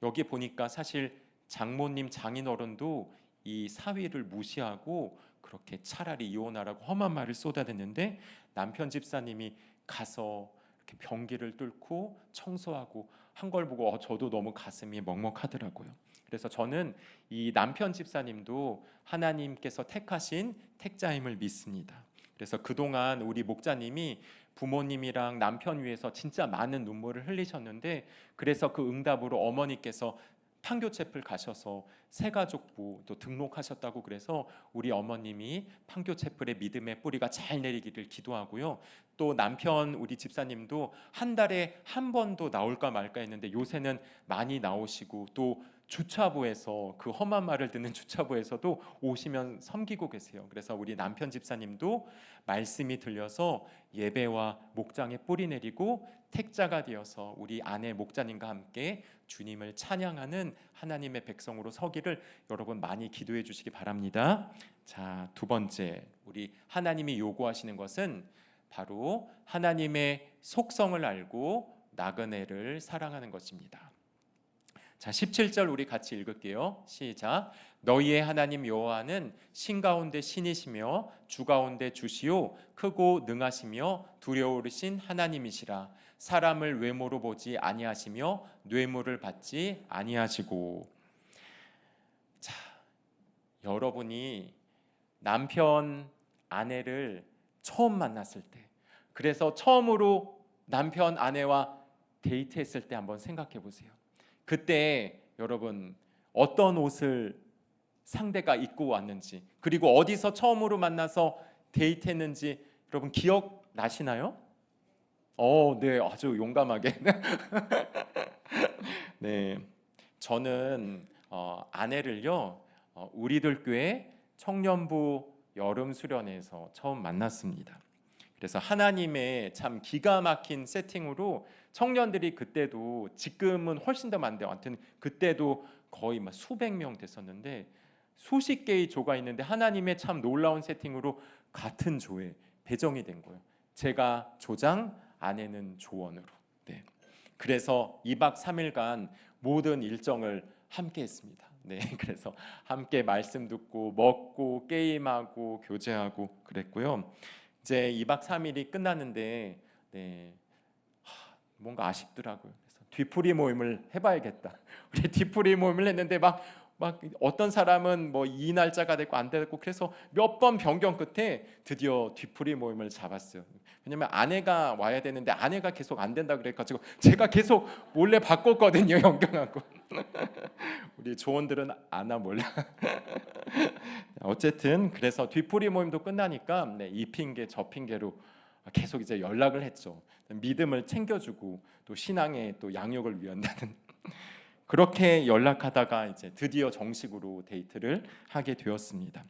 여기 보니까 사실 장모님, 장인어른도 이 사위를 무시하고 그렇게 차라리 이혼하라고 험한 말을 쏟아냈는데 남편 집사님이 가서 이렇게 변기를 뚫고 청소하고 한 걸 보고 저도 너무 가슴이 먹먹하더라고요. 그래서 저는 이 남편 집사님도 하나님께서 택하신 택자임을 믿습니다. 그래서 그동안 우리 목자님이 부모님이랑 남편 위해서 진짜 많은 눈물을 흘리셨는데, 그래서 그 응답으로 어머니께서 판교체플 가셔서 새가족부 또 등록하셨다고, 그래서 우리 어머님이 판교체플의 믿음의 뿌리가 잘 내리기를 기도하고요. 또 남편 우리 집사님도 한 달에 한 번도 나올까 말까 했는데 요새는 많이 나오시고, 또 주차부에서 그 험한 말을 듣는 주차부에서도 오시면 섬기고 계세요. 그래서 우리 남편 집사님도 말씀이 들려서 예배와 목장에 뿌리 내리고 택자가 되어서 우리 아내 목자님과 함께 주님을 찬양하는 하나님의 백성으로 서기를 여러분 많이 기도해 주시기 바랍니다. 자, 두 번째, 우리 하나님이 요구하시는 것은 바로 하나님의 속성을 알고 나그네를 사랑하는 것입니다. 자, 17절 우리 같이 읽을게요. 시작. 너희의 하나님 여호와는 신 가운데 신이시며 주 가운데 주시요 크고 능하시며 두려우신 하나님이시라. 사람을 외모로 보지 아니하시며 뇌물을 받지 아니하시고. 자, 여러분이 남편 아내를 처음 만났을 때, 그래서 처음으로 남편 아내와 데이트했을 때 한번 생각해 보세요. 그때 여러분 어떤 옷을 상대가 입고 왔는지, 그리고 어디서 처음으로 만나서 데이트했는지 여러분 기억나시나요? 네, 아주 용감하게. 네, 저는 아내를요 우리들 교회 청년부 여름 수련회에서 처음 만났습니다. 그래서 하나님의 참 기가 막힌 세팅으로 청년들이 그때도 지금은 훨씬 더 많은데 아무튼 그때도 거의 막 수백 명 됐었는데 수십 개의 조가 있는데 하나님의 참 놀라운 세팅으로 같은 조에 배정이 된 거예요. 제가 조장, 아내는 조원으로. 네. 그래서 2박 3일간 모든 일정을 함께 했습니다. 네, 그래서 함께 말씀 듣고 먹고 게임하고 교제하고 그랬고요. 이제 2박 3일이 끝났는데 네, 뭔가 아쉽더라고요. 그래서 뒤풀이 모임을 해봐야겠다. 우리 뒤풀이 모임을 했는데 막 어떤 사람은 뭐 이 날짜가 됐고 안 됐고, 그래서 몇 번 변경 끝에 드디어 뒤풀이 모임을 잡았어요. 왜냐면 아내가 와야 되는데 아내가 계속 안 된다 그래가지고 제가 계속 몰래 바꿨거든요, 연경하고. 우리 조원들은 아나 몰라. 어쨌든 그래서 뒤풀이 모임도 끝나니까 네, 이 핑계 저 핑계로 계속 이제 연락을 했죠. 믿음을 챙겨주고 또 신앙의 또 양육을 위한다는. 그렇게 연락하다가 이제 드디어 정식으로 데이트를 하게 되었습니다.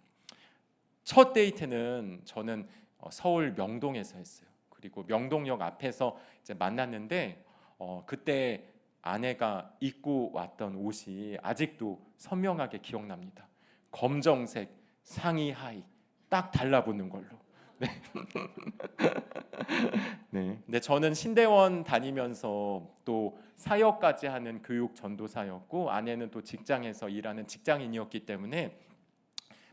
첫 데이트는 저는 서울 명동에서 했어요. 그리고 명동역 앞에서 이제 만났는데 그때 아내가 입고 왔던 옷이 아직도 선명하게 기억납니다. 검정색 상의 하의 딱 달라붙는 걸로. 네. 네. 근데 저는 신대원 다니면서 또 사역까지 하는 교육 전도사였고 아내는 또 직장에서 일하는 직장인이었기 때문에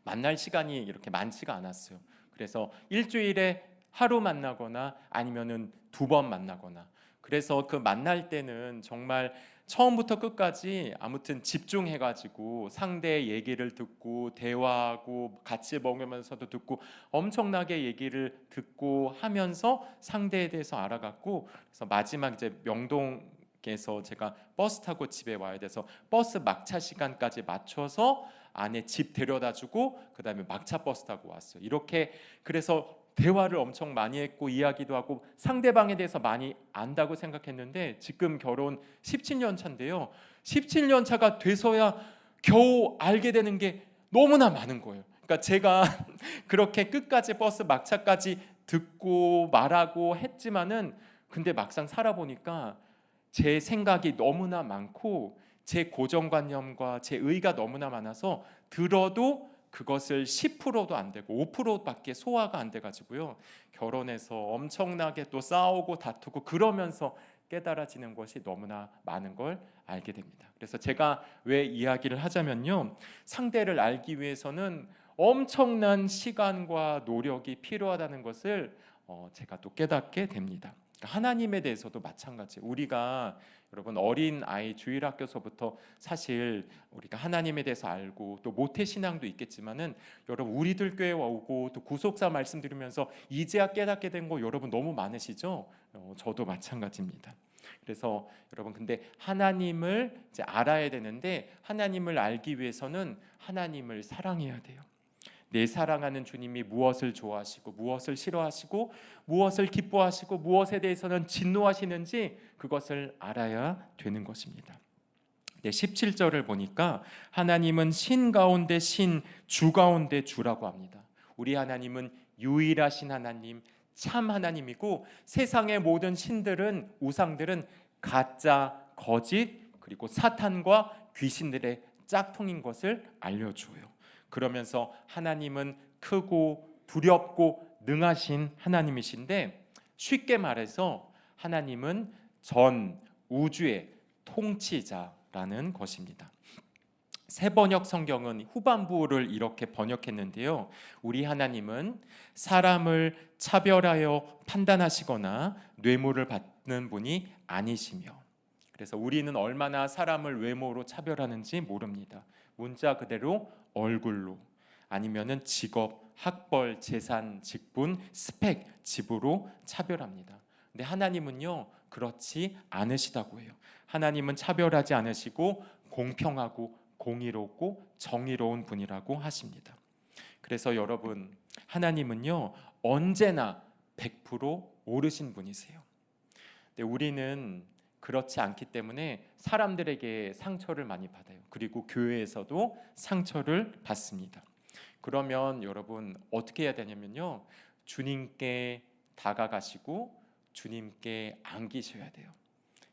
만날 시간이 이렇게 많지가 않았어요. 그래서 일주일에 하루 만나거나 아니면은 2번 만나거나. 그래서 그 만날 때는 정말 처음부터 끝까지 아무튼 집중해가지고 상대의 얘기를 듣고 대화하고 같이 먹으면서도 듣고 엄청나게 얘기를 듣고 하면서 상대에 대해서 알아갔고, 그래서 마지막 이제 명동 밖에서 제가 버스 타고 집에 와야 돼서 버스 막차 시간까지 맞춰서 아내 집 데려다주고 그다음에 막차 버스 타고 왔어요. 이렇게 그래서 대화를 엄청 많이 했고 이야기도 하고 상대방에 대해서 많이 안다고 생각했는데 지금 결혼 17년 차인데요. 17년 차가 돼서야 겨우 알게 되는 게 너무나 많은 거예요. 그러니까 제가 그렇게 끝까지 버스 막차까지 듣고 말하고 했지만은 근데 막상 살아보니까 제 생각이 너무나 많고 제 고정관념과 제 의가 너무나 많아서 들어도 그것을 10%도 안 되고 5%밖에 소화가 안 돼가지고요. 결혼해서 엄청나게 또 싸우고 다투고 그러면서 깨달아지는 것이 너무나 많은 걸 알게 됩니다. 그래서 제가 왜 이야기를 하자면요, 상대를 알기 위해서는 엄청난 시간과 노력이 필요하다는 것을 제가 또 깨닫게 됩니다. 하나님에 대해서도 마찬가지. 우리가 여러분 어린 아이 주일학교서부터 사실 우리가 하나님에 대해서 알고 또 모태 신앙도 있겠지만은 여러분 우리들 교회 오고 또 구속사 말씀 들으면서 이제야 깨닫게 된 거 여러분 너무 많으시죠? 저도 마찬가지입니다. 그래서 여러분 근데 하나님을 이제 알아야 되는데 하나님을 알기 위해서는 하나님을 사랑해야 돼요. 내 사랑하는 주님이 무엇을 좋아하시고 무엇을 싫어하시고 무엇을 기뻐하시고 무엇에 대해서는 진노하시는지 그것을 알아야 되는 것입니다. 17절을 보니까 하나님은 신 가운데 신, 주 가운데 주라고 합니다. 우리 하나님은 유일하신 하나님, 참 하나님이고 세상의 모든 신들은 우상들은 가짜, 거짓, 그리고 사탄과 귀신들의 짝퉁인 것을 알려줘요. 그러면서 하나님은 크고 두렵고 능하신 하나님이신데 쉽게 말해서 하나님은 전 우주의 통치자라는 것입니다. 새번역 성경은 후반부를 이렇게 번역했는데요. 우리 하나님은 사람을 차별하여 판단하시거나 뇌물을 받는 분이 아니시며, 그래서 우리는 얼마나 사람을 외모로 차별하는지 모릅니다. 문자 그대로 얼굴로 아니면은 직업, 학벌, 재산, 직분, 스펙, 집으로 차별합니다. 근데 하나님은요 그렇지 않으시다고 해요. 하나님은 차별하지 않으시고 공평하고 공의롭고 정의로운 분이라고 하십니다. 그래서 여러분 하나님은요 언제나 100% 옳으신 분이세요. 근데 우리는 그렇지 않기 때문에 사람들에게 상처를 많이 받아요. 그리고 교회에서도 상처를 받습니다. 그러면 여러분 어떻게 해야 되냐면요, 주님께 다가가시고 주님께 안기셔야 돼요.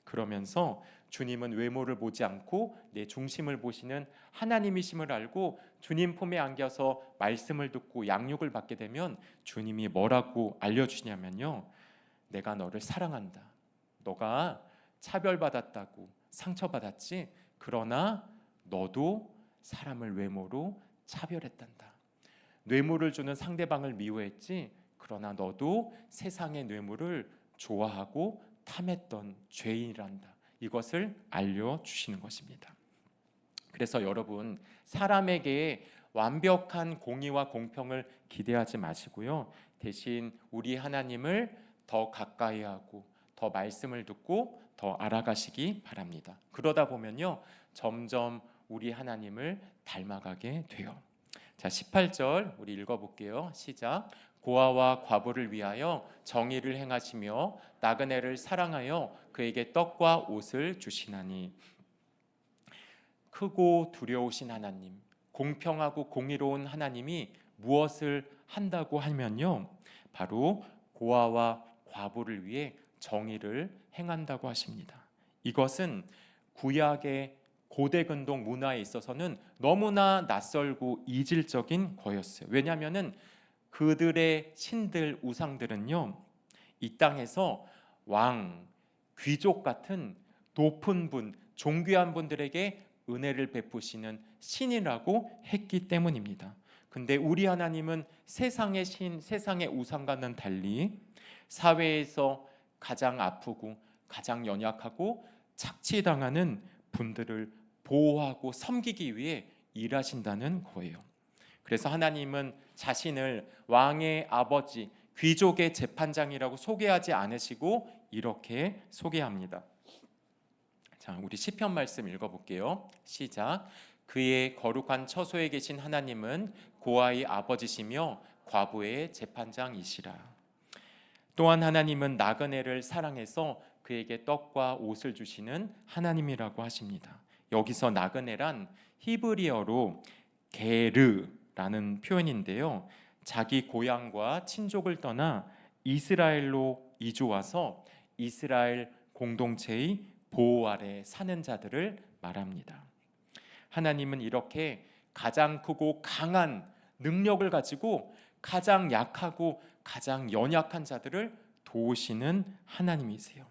그러면서 주님은 외모를 보지 않고 내 중심을 보시는 하나님이심을 알고 주님 품에 안겨서 말씀을 듣고 양육을 받게 되면 주님이 뭐라고 알려주시냐면요, 내가 너를 사랑한다. 너가 차별받았다고 상처받았지, 그러나 너도 사람을 외모로 차별했단다. 뇌물을 주는 상대방을 미워했지, 그러나 너도 세상의 뇌물을 좋아하고 탐했던 죄인이란다. 이것을 알려주시는 것입니다. 그래서 여러분 사람에게 완벽한 공의와 공평을 기대하지 마시고요, 대신 우리 하나님을 더 가까이 하고 더 말씀을 듣고 더 알아가시기 바랍니다. 그러다 보면요 점점 우리 하나님을 닮아가게 돼요. 자 18절 우리 읽어볼게요. 시작. 고아와 과부를 위하여 정의를 행하시며 나그네를 사랑하여 그에게 떡과 옷을 주시나니. 크고 두려우신 하나님, 공평하고 공의로운 하나님이 무엇을 한다고 하면요, 바로 고아와 과부를 위해 정의를 행한다고 하십니다. 이것은 구약의 고대 근동 문화에 있어서는 너무나 낯설고 이질적인 거였어요. 왜냐하면은 그들의 신들 우상들은요 이 땅에서 왕, 귀족 같은 높은 분, 존귀한 분들에게 은혜를 베푸시는 신이라고 했기 때문입니다. 근데 우리 하나님은 세상의 신, 세상의 우상과는 달리 사회에서 가장 아프고 가장 연약하고 착취당하는 분들을 보호하고 섬기기 위해 일하신다는 거예요. 그래서 하나님은 자신을 왕의 아버지, 귀족의 재판장이라고 소개하지 않으시고 이렇게 소개합니다. 자, 우리 시편 말씀 읽어볼게요. 시작. 그의 거룩한 처소에 계신 하나님은 고아의 아버지시며 과부의 재판장이시라. 또한 하나님은 나그네를 사랑해서 그에게 떡과 옷을 주시는 하나님이라고 하십니다. 여기서 나그네란 히브리어로 게르라는 표현인데요. 자기 고향과 친족을 떠나 이스라엘로 이주 와서 이스라엘 공동체의 보호 아래 사는 자들을 말합니다. 하나님은 이렇게 가장 크고 강한 능력을 가지고 가장 약하고 가장 연약한 자들을 도우시는 하나님이세요.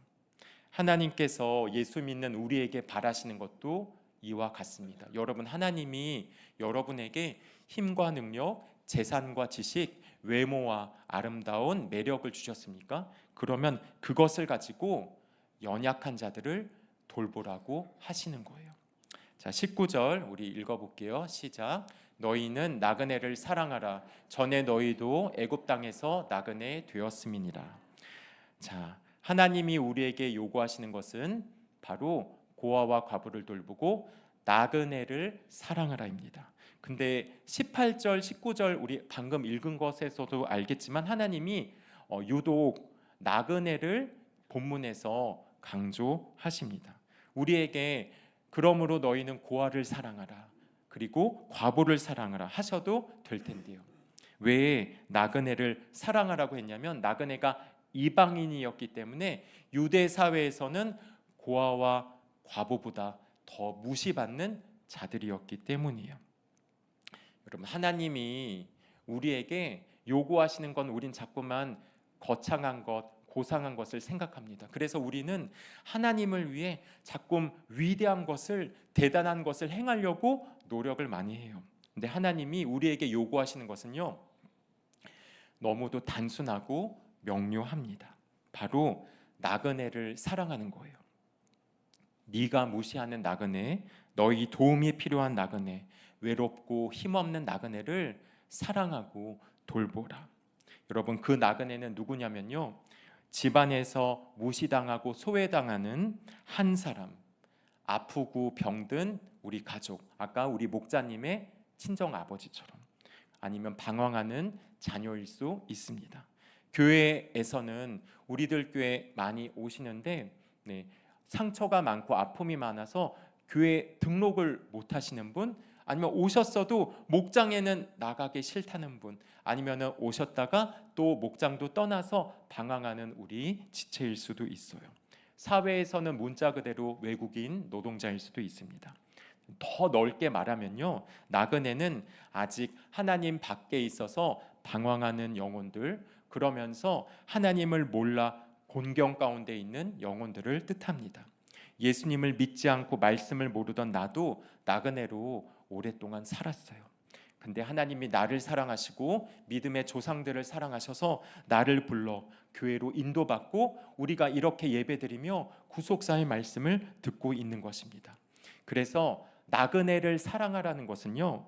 하나님께서 예수 믿는 우리에게 바라시는 것도 이와 같습니다. 여러분, 하나님이 여러분에게 힘과 능력, 재산과 지식, 외모와 아름다운 매력을 주셨습니까? 그러면 그것을 가지고 연약한 자들을 돌보라고 하시는 거예요. 자, 19절 우리 읽어볼게요. 시작. 너희는 나그네를 사랑하라. 전에 너희도 애굽 땅에서 나그네 되었음이니라. 자, 하나님이 우리에게 요구하시는 것은 바로 고아와 과부를 돌보고 나그네를 사랑하라입니다. 근데 18절, 19절 우리 방금 읽은 것에서도 알겠지만 하나님이 유독 나그네를 본문에서 강조하십니다. 우리에게 그러므로 너희는 고아를 사랑하라, 그리고 과부를 사랑하라 하셔도 될 텐데요. 왜 나그네를 사랑하라고 했냐면 나그네가 이방인이었기 때문에 유대 사회에서는 고아와 과부보다 더 무시받는 자들이었기 때문이에요. 여러분, 하나님이 우리에게 요구하시는 건 우린 자꾸만 거창한 것, 고상한 것을 생각합니다. 그래서 우리는 하나님을 위해 자꾸 위대한 것을, 대단한 것을 행하려고 노력을 많이 해요. 근데 하나님이 우리에게 요구하시는 것은요, 너무도 단순하고 명료합니다. 바로 나그네를 사랑하는 거예요. 네가 무시하는 나그네, 너희 도움이 필요한 나그네, 외롭고 힘없는 나그네를 사랑하고 돌보라. 여러분, 그 나그네는 누구냐면요, 집안에서 무시당하고 소외당하는 한 사람, 아프고 병든 우리 가족, 아까 우리 목자님의 친정 아버지처럼, 아니면 방황하는 자녀일 수 있습니다. 교회에서는 우리들 교회 많이 오시는데 상처가 많고 아픔이 많아서 교회 등록을 못 하시는 분, 아니면 오셨어도 목장에는 나가기 싫다는 분, 아니면 오셨다가 또 목장도 떠나서 방황하는 우리 지체일 수도 있어요. 사회에서는 문자 그대로 외국인 노동자일 수도 있습니다. 더 넓게 말하면요, 나그네는 아직 하나님 밖에 있어서 방황하는 영혼들, 그러면서 하나님을 몰라 곤경 가운데 있는 영혼들을 뜻합니다. 예수님을 믿지 않고 말씀을 모르던 나도 나그네로 오랫동안 살았어요. 근데 하나님이 나를 사랑하시고 믿음의 조상들을 사랑하셔서 나를 불러 교회로 인도받고 우리가 이렇게 예배드리며 구속사의 말씀을 듣고 있는 것입니다. 그래서 나그네를 사랑하라는 것은요,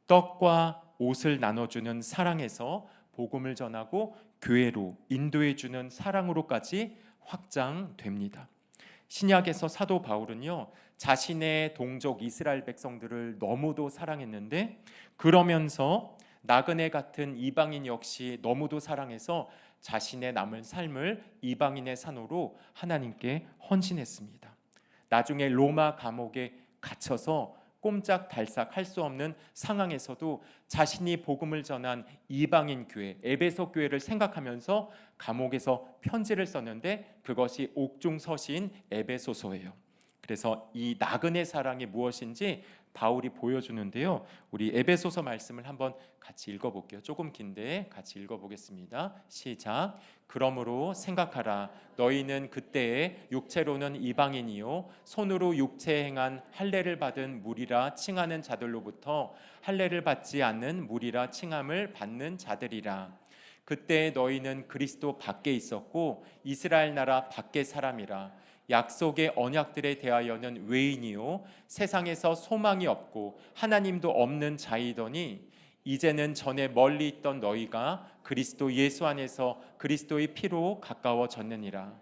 떡과 옷을 나눠주는 사랑에서 복음을 전하고 교회로 인도해주는 사랑으로까지 확장됩니다. 신약에서 사도 바울은요, 자신의 동족 이스라엘 백성들을 너무도 사랑했는데 그러면서 나그네 같은 이방인 역시 너무도 사랑해서 자신의 남은 삶을 이방인의 산으로 하나님께 헌신했습니다. 나중에 로마 감옥에 갇혀서 꼼짝달싹 할 수 없는 상황에서도 자신이 복음을 전한 이방인 교회, 에베소 교회를 생각하면서 감옥에서 편지를 썼는데 그것이 옥중서신 에베소서예요. 그래서 이 나그네 사랑이 무엇인지 바울이 보여주는데요, 우리 에베소서 말씀을 한번 같이 읽어볼게요. 조금 긴데 같이 읽어보겠습니다. 시작. 그러므로 생각하라. 너희는 그때에 육체로는 이방인이요 손으로 육체에 행한 할례를 받은 무리라 칭하는 자들로부터 할례를 받지 않는 무리라 칭함을 받는 자들이라. 그때 너희는 그리스도 밖에 있었고 이스라엘 나라 밖의 사람이라. 약속의 언약들에 대하여는 외인이요 세상에서 소망이 없고 하나님도 없는 자이더니 이제는 전에 멀리 있던 너희가 그리스도 예수 안에서 그리스도의 피로 가까워졌느니라.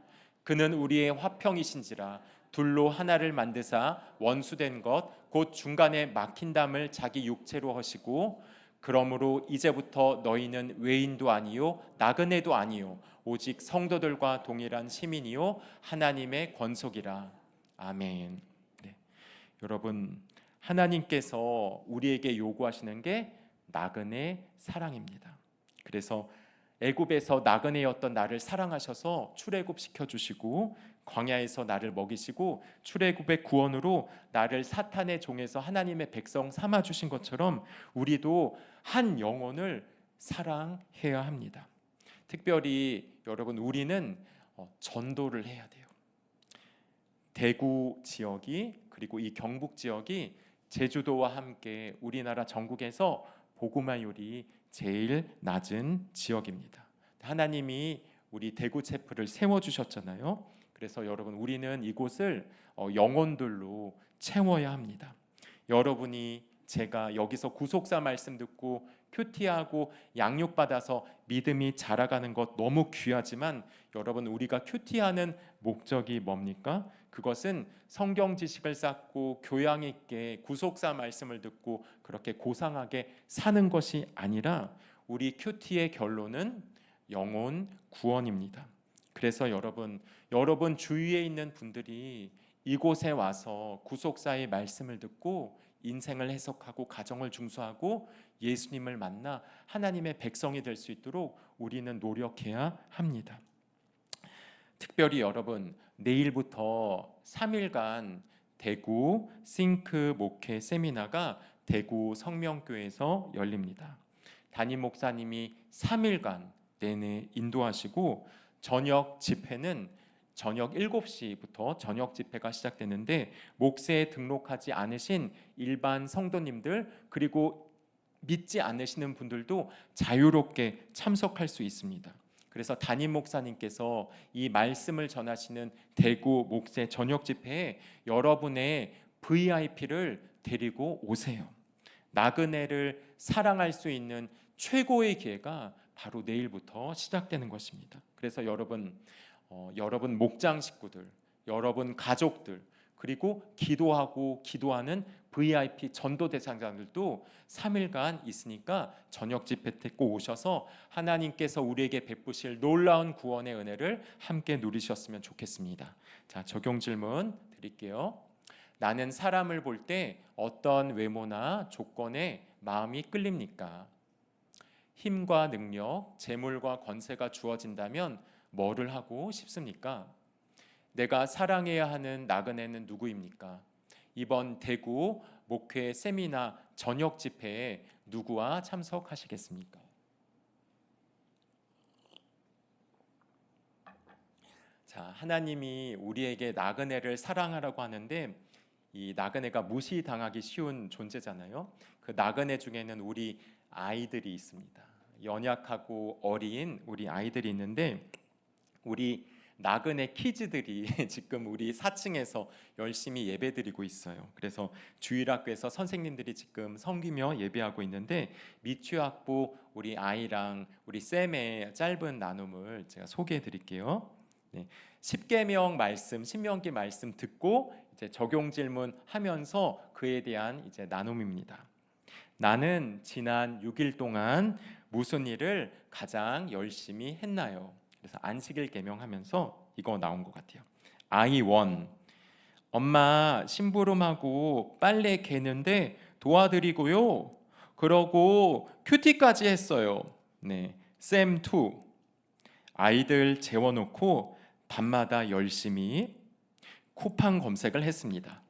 그는 우리의 화평이신지라. 둘로 하나를 만드사 원수된 것 곧 중간에 막힌 담을 자기 육체로 하시고 그러므로 이제부터 너희는 외인도 아니요 나그네도 아니요 오직 성도들과 동일한 시민이요 하나님의 권속이라. 아멘. 네. 여러분, 하나님께서 우리에게 요구하시는 게 나그네 사랑입니다. 그래서 애굽에서 나그네였던 나를 사랑하셔서 출애굽 시켜주시고 광야에서 나를 먹이시고 출애굽의 구원으로 나를 사탄의 종에서 하나님의 백성 삼아주신 것처럼 우리도 한 영혼을 사랑해야 합니다. 특별히 여러분, 우리는 전도를 해야 돼요. 대구 지역이 그리고 이 경북 지역이 제주도와 함께 우리나라 전국에서 복음화율이 제일 낮은 지역입니다. 하나님이 우리 대구 체프를 세워주셨잖아요. 그래서 여러분, 우리는 이곳을 영혼들로 채워야 합니다. 여러분이 제가 여기서 구속사 말씀 듣고 큐티하고 양육받아서 믿음이 자라가는 것 너무 귀하지만 여러분, 우리가 큐티하는 목적이 뭡니까? 그것은 성경 지식을 쌓고 교양 있게 구속사 말씀을 듣고 그렇게 고상하게 사는 것이 아니라 우리 큐티의 결론은 영혼 구원입니다. 그래서 여러분 주위에 있는 분들이 이곳에 와서 구속사의 말씀을 듣고 인생을 해석하고 가정을 중수하고 예수님을 만나 하나님의 백성이 될 수 있도록 우리는 노력해야 합니다. 특별히 여러분, 내일부터 3일간 대구 싱크 목회 세미나가 대구 성명교회에서 열립니다. 담임 목사님이 3일간 내내 인도하시고 저녁 집회는 저녁 7시부터 저녁 집회가 시작되는데 목세에 등록하지 않으신 일반 성도님들 그리고 믿지 않으시는 분들도 자유롭게 참석할 수 있습니다. 그래서 담임 목사님께서 이 말씀을 전하시는 대구 목세 저녁 집회에 여러분의 VIP를 데리고 오세요. 나그네를 사랑할 수 있는 최고의 기회가 바로 내일부터 시작되는 것입니다. 그래서 여러분 목장 식구들, 여러분 가족들, 그리고 기도하는 VIP 전도 대상자들도 3일간 있으니까 저녁 집회 때 꼭 오셔서 하나님께서 우리에게 베푸실 놀라운 구원의 은혜를 함께 누리셨으면 좋겠습니다. 자, 적용 질문 드릴게요. 나는 사람을 볼 때 어떤 외모나 조건에 마음이 끌립니까? 힘과 능력, 재물과 권세가 주어진다면 뭐를 하고 싶습니까? 내가 사랑해야 하는 나그네는 누구입니까? 이번 대구 목회 세미나 저녁 집회에 누구와 참석하시겠습니까? 자, 하나님이 우리에게 나그네를 사랑하라고 하는데 이 나그네가 무시당하기 쉬운 존재잖아요. 그 나그네 중에는 우리 아이들이 있습니다. 연약하고 어린 우리 아이들이 있는데 우리 나그네 키즈들이 지금 우리 4층에서 열심히 예배드리고 있어요. 그래서 주일학교에서 선생님들이 지금 섬기며 예배하고 있는데 미취학부 우리 아이랑 우리 쌤의 짧은 나눔을 제가 소개해 드릴게요. 네, 10계명 말씀, 신명기 말씀 듣고 이제 적용 질문 하면서 그에 대한 이제 나눔입니다. 나는 지난 6일 동안 무슨 일을 가장 열심히 했나요? 그래서 안식일 계명하면서 이거 나온 것 같아요. 아이 1 엄마 심부름하고 빨래 개는데 도와드리고요. 그러고 큐티까지 했어요. 네, 쌤 2 아이들 재워놓고 밤마다 열심히 쿠팡 검색을 했습니다.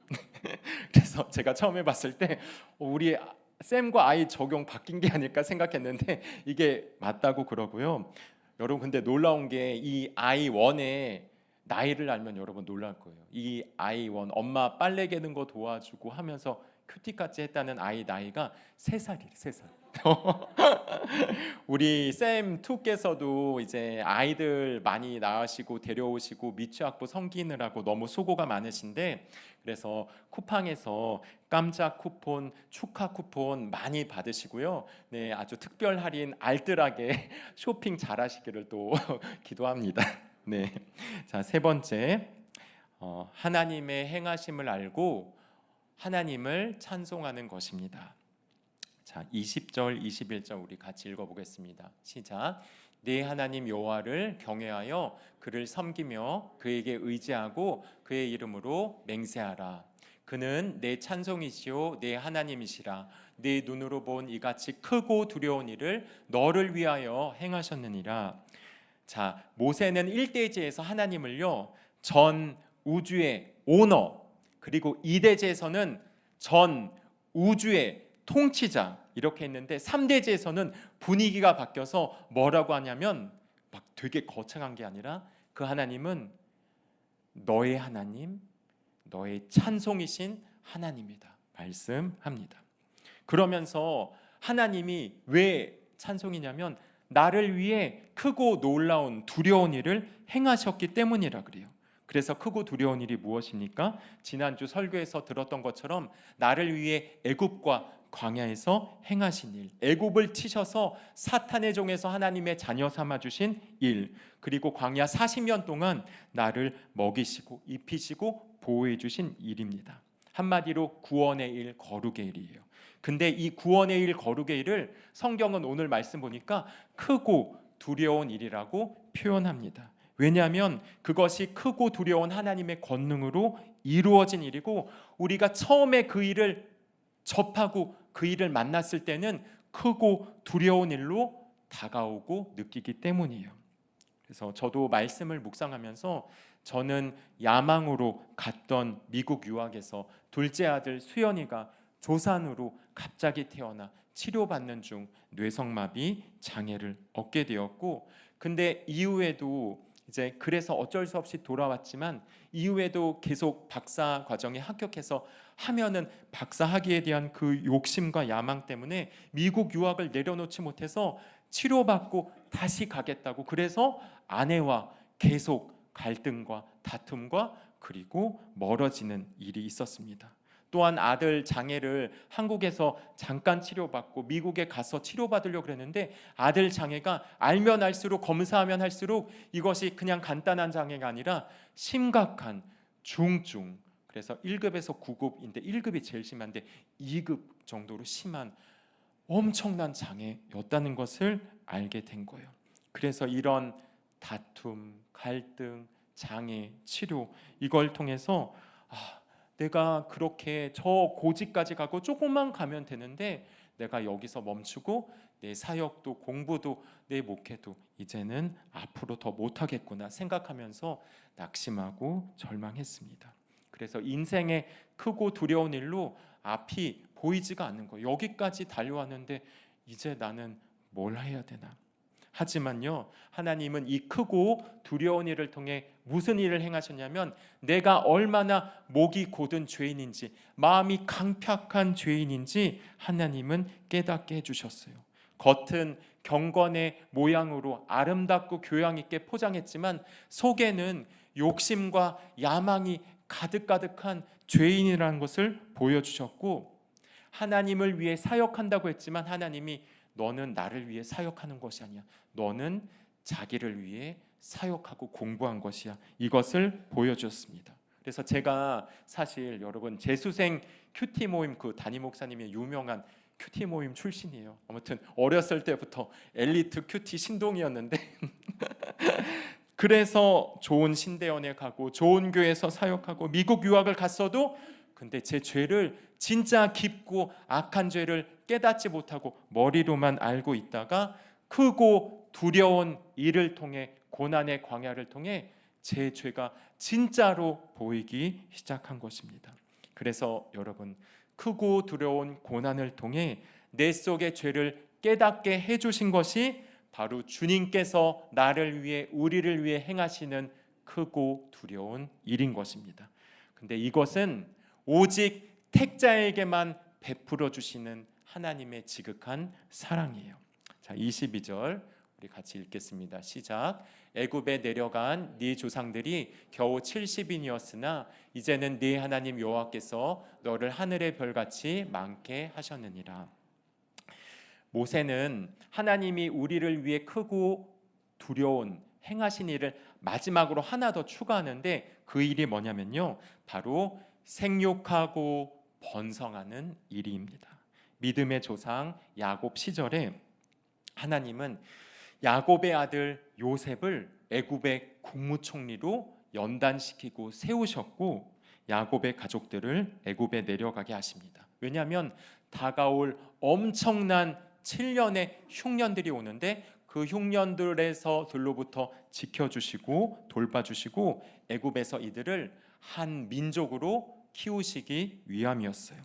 그래서 제가 처음에 봤을 때 우리 쌤과 아이 적용 바뀐 게 아닐까 생각했는데 이게 맞다고 그러고요. 여러분 근데 놀라운 게 이 아이 1의 나이를 알면 여러분 놀랄 거예요. 이 아이 1 엄마 빨래 개는 거 도와주고 하면서 큐티까지 했다는 아이 나이가 3살이에요. 3살. 우리 쌤 2께서도 이제 아이들 많이 낳으시고 데려오시고 미취학부 섬기느라고 너무 수고가 많으신데 그래서 쿠팡에서 깜짝 쿠폰, 축하 쿠폰 많이 받으시고요. 네, 아주 특별 할인 알뜰하게 쇼핑 잘하시기를 또 기도합니다. 네, 자, 세 번째 하나님의 행하심을 알고 하나님을 찬송하는 것입니다. 자, 20절, 21절 우리 같이 읽어보겠습니다. 시작. 네 하나님 여호와를 경외하여 그를 섬기며 그에게 의지하고 그의 이름으로 맹세하라. 그는 내 찬송이시오 내 하나님이시라. 네 눈으로 본 이같이 크고 두려운 일을 너를 위하여 행하셨느니라. 자, 모세는 일대제에서 하나님을요 전 우주의 오너, 그리고 이대제에서는 전 우주의 통치자 이렇게 했는데 3대제에서는 분위기가 바뀌어서 뭐라고 하냐면 막 되게 거창한 게 아니라 그 하나님은 너의 하나님, 너의 찬송이신 하나님이다 말씀합니다. 그러면서 하나님이 왜 찬송이냐면 나를 위해 크고 놀라운 두려운 일을 행하셨기 때문이라 그래요. 그래서 크고 두려운 일이 무엇입니까? 지난주 설교에서 들었던 것처럼 나를 위해 애굽과 광야에서 행하신 일, 애굽을 치셔서 사탄의 종에서 하나님의 자녀 삼아 주신 일, 그리고 광야 40년 동안 나를 먹이시고 입히시고 보호해 주신 일입니다. 한마디로 구원의 일, 거룩의 일이에요. 근데 이 구원의 일, 거룩의 일을 성경은 오늘 말씀 보니까 크고 두려운 일이라고 표현합니다. 왜냐하면 그것이 크고 두려운 하나님의 권능으로 이루어진 일이고 우리가 처음에 그 일을 접하고 그 일을 만났을 때는 크고 두려운 일로 다가오고 느끼기 때문이에요. 그래서 저도 말씀을 묵상하면서 저는 야망으로 갔던 미국 유학에서 둘째 아들 수연이가 조산으로 갑자기 태어나 치료받는 중 뇌성마비 장애를 얻게 되었고, 근데 이후에도 이제 그래서 어쩔 수 없이 돌아왔지만 이후에도 계속 박사 과정에 합격해서 하면은 박사 학위에 대한 그 욕심과 야망 때문에 미국 유학을 내려놓지 못해서 치료받고 다시 가겠다고, 그래서 아내와 계속 갈등과 다툼과 그리고 멀어지는 일이 있었습니다. 또한 아들 장애를 한국에서 잠깐 치료받고 미국에 가서 치료받으려고 그랬는데 아들 장애가 알면 알수록 검사하면 할수록 이것이 그냥 간단한 장애가 아니라 심각한 중증, 그래서 1급에서 9급인데 1급이 제일 심한데 2급 정도로 심한 엄청난 장애였다는 것을 알게 된 거예요. 그래서 이런 다툼, 갈등, 장애, 치료 이걸 통해서 내가 그렇게 저 고지까지 가고 조금만 가면 되는데 내가 여기서 멈추고 내 사역도 공부도 내 목회도 이제는 앞으로 더 못하겠구나 생각하면서 낙심하고 절망했습니다. 그래서 인생의 크고 두려운 일로 앞이 보이지가 않는 거예요. 여기까지 달려왔는데 이제 나는 뭘 해야 되나? 하지만요, 하나님은 이 크고 두려운 일을 통해 무슨 일을 행하셨냐면 내가 얼마나 목이 곧은 죄인인지, 마음이 강팍한 죄인인지 하나님은 깨닫게 해주셨어요. 겉은 경건의 모양으로 아름답고 교양 있게 포장했지만 속에는 욕심과 야망이 가득가득한 죄인이라는 것을 보여주셨고, 하나님을 위해 사역한다고 했지만 하나님이 너는 나를 위해 사역하는 것이 아니야, 너는 자기를 위해 사역하고 공부한 것이야, 이것을 보여줬습니다. 그래서 제가 사실 여러분 재수생 큐티 모임 그 담임 목사님의 유명한 큐티 모임 출신이에요. 아무튼 어렸을 때부터 엘리트 큐티 신동이었는데 그래서 좋은 신대원에 가고 좋은 교회에서 사역하고 미국 유학을 갔어도 근데 제 죄를 진짜 깊고 악한 죄를 깨닫지 못하고 머리로만 알고 있다가 크고 두려운 일을 통해 고난의 광야를 통해 제 죄가 진짜로 보이기 시작한 것입니다. 그래서 여러분 크고 두려운 고난을 통해 내 속의 죄를 깨닫게 해주신 것이 바로 주님께서 나를 위해 우리를 위해 행하시는 크고 두려운 일인 것입니다. 근데 이것은 오직 택자에게만 베풀어 주시는 하나님의 지극한 사랑이에요. 자, 22절 우리 같이 읽겠습니다. 시작. 애굽에 내려간 네 조상들이 겨우 70인이었으나 이제는 네 하나님 여호와께서 너를 하늘의 별같이 많게 하셨느니라. 모세는 하나님이 우리를 위해 크고 두려운 행하신 일을 마지막으로 하나 더 추가하는데 그 일이 뭐냐면요, 바로 생육하고 번성하는 일입니다. 믿음의 조상 야곱 시절에 하나님은 야곱의 아들 요셉을 애굽의 국무총리로 연단시키고 세우셨고 야곱의 가족들을 애굽에 내려가게 하십니다. 왜냐하면 다가올 엄청난 7년의 흉년들이 오는데 그 흉년들로부터 지켜주시고 돌봐주시고 애굽에서 이들을 한 민족으로 키우시기 위함이었어요.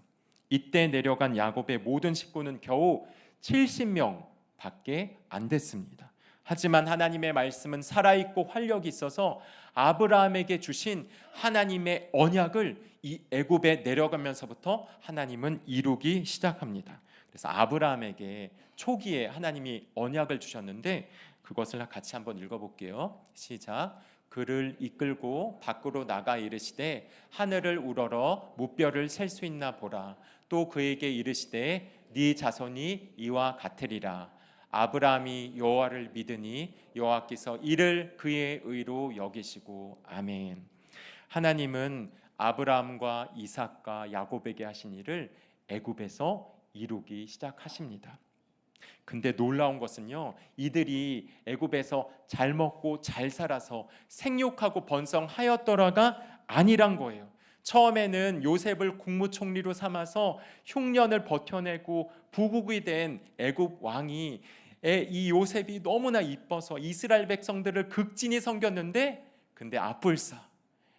이때 내려간 야곱의 모든 식구는 겨우 70명 밖에 안 됐습니다. 하지만 하나님의 말씀은 살아있고 활력이 있어서 아브라함에게 주신 하나님의 언약을 이 애굽에 내려가면서부터 하나님은 이루기 시작합니다. 그래서 아브라함에게 초기에 하나님이 언약을 주셨는데 그것을 같이 한번 읽어볼게요. 시작. 그를 이끌고 밖으로 나가 이르시되 하늘을 우러러 무뼈를 셀 수 있나 보라. 또 그에게 이르시되 네 자손이 이와 같으리라. 아브라함이 여호와를 믿으니 여호와께서 이를 그의 의로 여기시고. 아멘. 하나님은 아브라함과 이삭과 야곱에게 하신 일을 애굽에서 이루기 시작하십니다. 근데 놀라운 것은요, 이들이 애굽에서 잘 먹고 잘 살아서 생육하고 번성하였더라가 아니란 거예요. 처음에는 요셉을 국무총리로 삼아서 흉년을 버텨내고 부국이 된 애굽 왕이 이 요셉이 너무나 이뻐서 이스라엘 백성들을 극진히 섬겼는데 근데 아뿔싸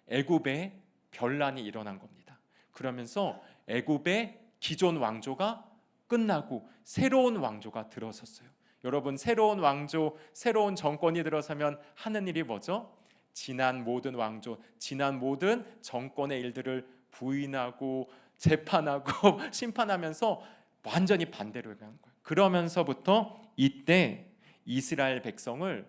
애굽에 변란이 일어난 겁니다. 그러면서 애굽의 기존 왕조가 끝나고 새로운 왕조가 들어섰어요. 여러분, 새로운 왕조, 새로운 정권이 들어서면 하는 일이 뭐죠? 지난 모든 왕조, 지난 모든 정권의 일들을 부인하고 재판하고 심판하면서 완전히 반대로 가는 거예요. 그러면서부터 이때 이스라엘 백성을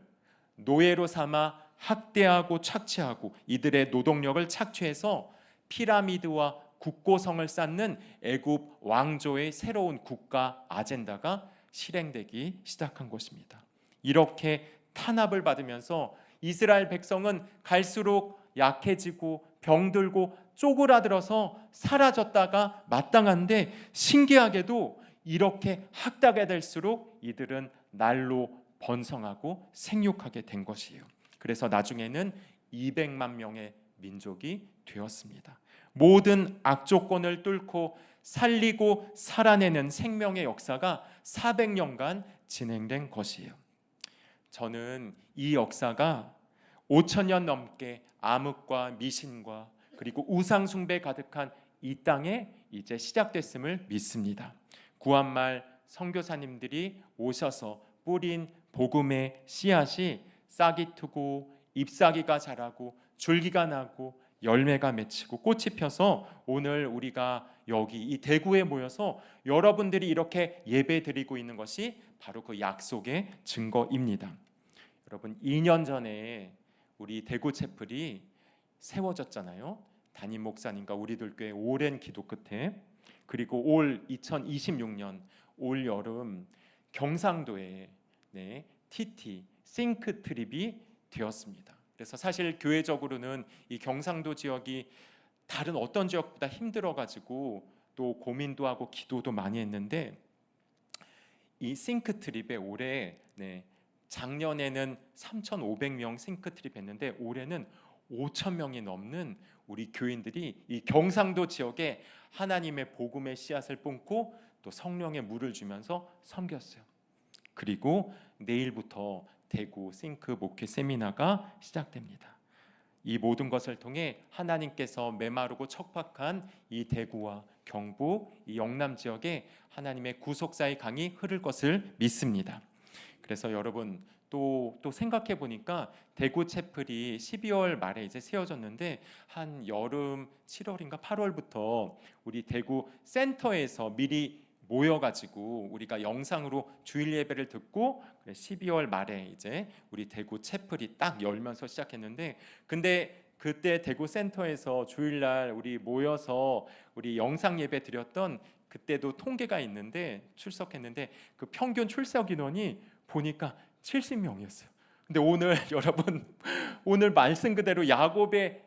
노예로 삼아 학대하고 착취하고 이들의 노동력을 착취해서 피라미드와 국고성을 쌓는 애굽 왕조의 새로운 국가 아젠다가 실행되기 시작한 것입니다. 이렇게 탄압을 받으면서 이스라엘 백성은 갈수록 약해지고 병들고 쪼그라들어서 사라졌다가 마땅한데 신기하게도 이렇게 학대가 될수록 이들은 날로 번성하고 생육하게 된 것이에요. 그래서 나중에는 200만 명의 민족이 되었습니다. 모든 악조건을 뚫고 살리고 살아내는 생명의 역사가 400년간 진행된 것이에요. 저는 이 역사가 5,000년 넘게 암흑과 미신과 그리고 우상 숭배 가득한 이 땅에 이제 시작됐음을 믿습니다. 구한말 선교사님들이 오셔서 뿌린 복음의 씨앗이 싹이 트고 잎사귀가 자라고 줄기가 나고 열매가 맺히고 꽃이 펴서 오늘 우리가 여기 이 대구에 모여서 여러분들이 이렇게 예배드리고 있는 것이 바로 그 약속의 증거입니다. 여러분, 2년 전에 우리 대구 채플이 세워졌잖아요. 담임 목사님과 우리들 교회 오랜 기도 끝에. 그리고 올 2026년 올 여름 경상도에 TT 싱크 트립이 되었습니다. 그래서 사실 교회적으로는 이 경상도 지역이 다른 어떤 지역보다 힘들어가지고 또 고민도 하고 기도도 많이 했는데 이 싱크 트립에 올해 작년에는 3,500명 싱크 트립 했는데 올해는 5,000명이 넘는 우리 교인들이 이 경상도 지역에 하나님의 복음의 씨앗을 뿜고 또 성령의 물을 주면서 섬겼어요. 그리고 내일부터 대구 싱크 목회 세미나가 시작됩니다. 이 모든 것을 통해 하나님께서 메마르고 척박한 이 대구와 경북, 이 영남 지역에 하나님의 구속사의 강이 흐를 것을 믿습니다. 그래서 여러분 또 생각해 보니까 대구 채플이 12월 말에 이제 세워졌는데 한 여름 7월인가 8월부터 우리 대구 센터에서 미리 모여가지고 우리가 영상으로 주일 예배를 듣고 12월 말에 이제 우리 대구 채플이 딱 열면서 시작했는데 근데 그때 대구 센터에서 주일날 우리 모여서 우리 영상 예배 드렸던 그때도 통계가 있는데 출석했는데 그 평균 출석 인원이 보니까 70명이었어요. 근데 오늘 여러분, 오늘 말씀 그대로 야곱의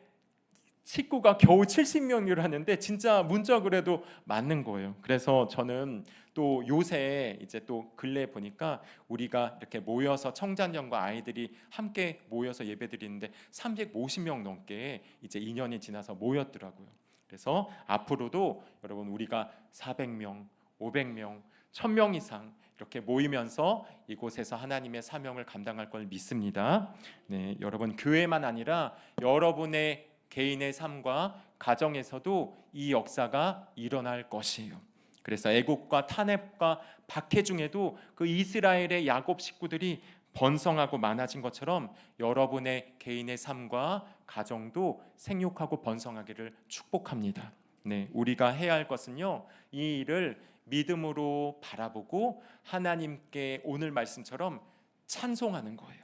식구가 겨우 70명이라 하는데 진짜 문자로 해도 맞는 거예요. 그래서 저는 또 요새 이제 또 근래 보니까 우리가 이렇게 모여서 청자년과 아이들이 함께 모여서 예배드리는데 350명 넘게 이제 2년이 지나서 모였더라고요. 그래서 앞으로도 여러분 우리가 400명, 500명, 1000명 이상 이렇게 모이면서 이곳에서 하나님의 사명을 감당할 걸 믿습니다. 네, 여러분 교회만 아니라 여러분의 개인의 삶과 가정에서도 이 역사가 일어날 것이에요. 그래서 애국과 탄핵과 박해 중에도 그 이스라엘의 야곱 식구들이 번성하고 많아진 것처럼 여러분의 개인의 삶과 가정도 생육하고 번성하기를 축복합니다. 네, 우리가 해야 할 것은요, 이 일을 믿음으로 바라보고 하나님께 오늘 말씀처럼 찬송하는 거예요.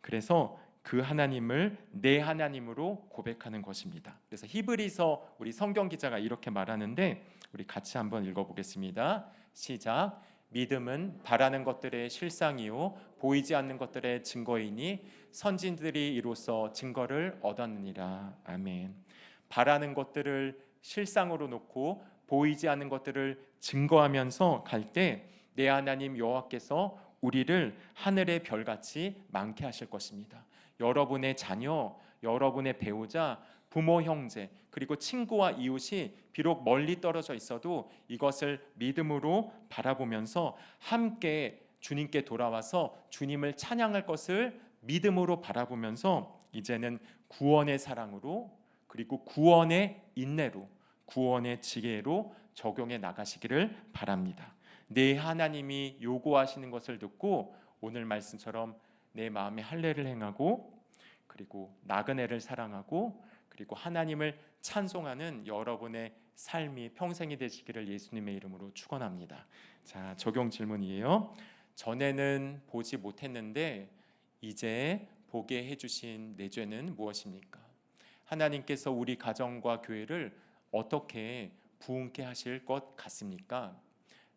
그래서 그 하나님을 내 하나님으로 고백하는 것입니다. 그래서 히브리서 우리 성경 기자가 이렇게 말하는데 우리 같이 한번 읽어보겠습니다. 시작. 믿음은 바라는 것들의 실상이요 보이지 않는 것들의 증거이니 선진들이 이로써 증거를 얻었느니라. 아멘. 바라는 것들을 실상으로 놓고 보이지 않는 것들을 증거하면서 갈 때 내 하나님 여호와께서 우리를 하늘의 별같이 많게 하실 것입니다. 여러분의 자녀, 여러분의 배우자, 부모, 형제, 그리고 친구와 이웃이 비록 멀리 떨어져 있어도 이것을 믿음으로 바라보면서 함께 주님께 돌아와서 주님을 찬양할 것을 믿음으로 바라보면서 이제는 구원의 사랑으로 그리고 구원의 인내로 구원의 지혜로 적용해 나가시기를 바랍니다. 내 하나님이 요구하시는 것을 듣고 오늘 말씀처럼 내 마음에 할례를 행하고 그리고 나그네를 사랑하고 그리고 하나님을 찬송하는 여러분의 삶이 평생이 되시기를 예수님의 이름으로 축원합니다. 자, 적용 질문이에요. 전에는 보지 못했는데 이제 보게 해주신 내 죄는 무엇입니까? 하나님께서 우리 가정과 교회를 어떻게 부흥케 하실 것 같습니까?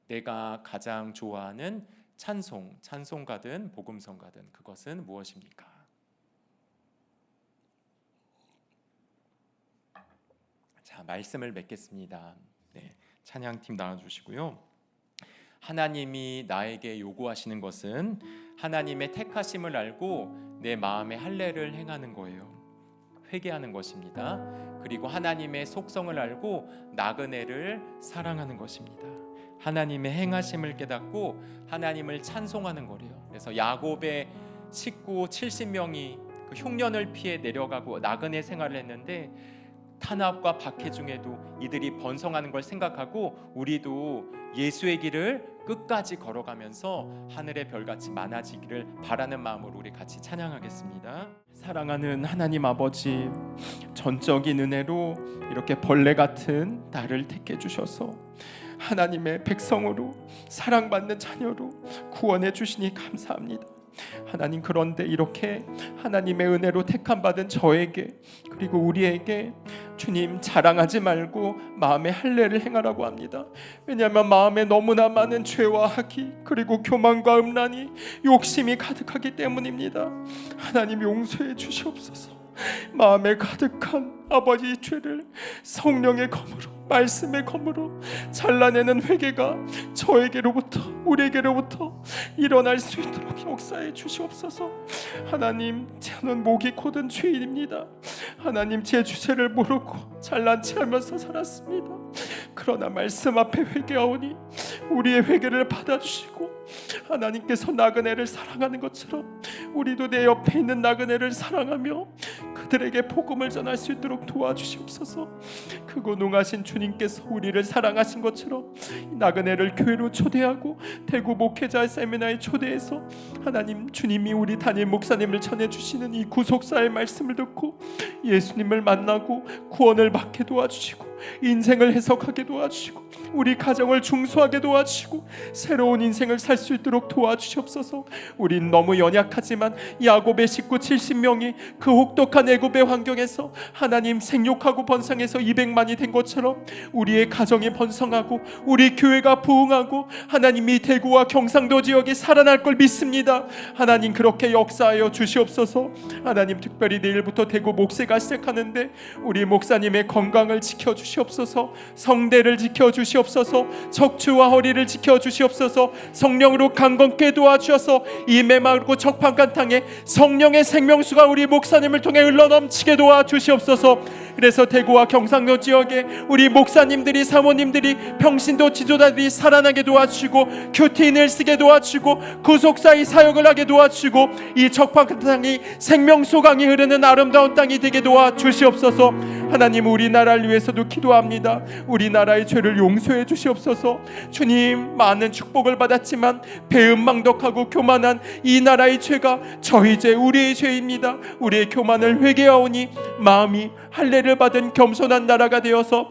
내가 가장 좋아하는 찬송가든 복음성가든 그것은 무엇입니까? 자, 말씀을 맺겠습니다. 네, 찬양팀 나와주시고요. 하나님이 나에게 요구하시는 것은 하나님의 택하심을 알고 내 마음의 할례를 행하는 거예요. 회개하는 것입니다. 그리고 하나님의 속성을 알고 나그네를 사랑하는 것입니다. 하나님의 행하심을 깨닫고 하나님을 찬송하는 거래요. 그래서 야곱의 식구 70명이 그 흉년을 피해 내려가고 나그네 생활을 했는데 탄압과 박해 중에도 이들이 번성하는 걸 생각하고 우리도 예수의 길을 끝까지 걸어가면서 하늘의 별같이 많아지기를 바라는 마음으로 우리 같이 찬양하겠습니다. 사랑하는 하나님 아버지, 전적인 은혜로 이렇게 벌레 같은 나를 택해 주셔서 하나님의 백성으로 사랑받는 자녀로 구원해 주시니 감사합니다. 하나님, 그런데 이렇게 하나님의 은혜로 택함 받은 저에게 그리고 우리에게 주님 자랑하지 말고 마음의 할례를 행하라고 합니다. 왜냐하면 마음에 너무나 많은 죄와 악이 그리고 교만과 음란이 욕심이 가득하기 때문입니다. 하나님 용서해 주시옵소서. 마음에 가득한 아버지의 죄를 성령의 검으로 말씀의 검으로 잘라내는 회개가 저에게로부터 우리에게로부터 일어날 수 있도록 역사해 주시옵소서. 하나님, 저는 목이 고든 죄인입니다. 하나님, 제 주제를 모르고 잘난 체하면서 살았습니다. 그러나 말씀 앞에 회개하오니 우리의 회개를 받아주시고 하나님께서 나그네를 사랑하는 것처럼 우리도 내 옆에 있는 나그네를 사랑하며 그들에게 복음을 전할 수 있도록 도와주시옵소서. 크고 능하신 주님께서 우리를 사랑하신 것처럼 나그네를 교회로 초대하고 대구 목회자 세미나에 초대해서 하나님, 주님이 우리 담임 목사님을 전해주시는 이 구속사의 말씀을 듣고 예수님을 만나고 구원을 받게 도와주시고 인생을 해석하게 도와주시고 우리 가정을 중수하게 도와주시고 새로운 인생을 살 수 있도록 도와주시옵소서. 우린 너무 연약하지만 야곱의 식구 70명이 그 혹독한 애굽의 환경에서 하나님 생육하고 번성해서 200만 요단이 된 것처럼 우리의 가정이 번성하고 우리 교회가 부흥하고 하나님이 대구와 경상도 지역이 살아날 걸 믿습니다. 하나님 그렇게 역사하여 주시옵소서. 하나님 특별히 내일부터 대구 목회가 시작하는데 우리 목사님의 건강을 지켜주시옵소서. 성대를 지켜주시옵소서. 척추와 허리를 지켜주시옵소서. 성령으로 강건케 도와주셔서 이 메마르고 적판간 땅에 성령의 생명수가 우리 목사님을 통해 흘러넘치게 도와주시옵소서. 그래서 대구와 경상도 지역에 우리 목사님들이 사모님들이 평신도 지도자들이 살아나게 도와주시고 큐티인을 쓰게 도와주시고 구속사의 사역을 하게 도와주시고 이 적박한 땅이 생명수 강이 흐르는 아름다운 땅이 되게 도와주시옵소서. 하나님 우리나라를 위해서도 기도합니다. 우리나라의 죄를 용서해 주시옵소서. 주님 많은 축복을 받았지만 배은망덕하고 교만한 이 나라의 죄가 저희 죄 우리의 죄입니다. 우리의 교만을 회개하오니 마음이 할례를 받은 겸손한 나라가 되어서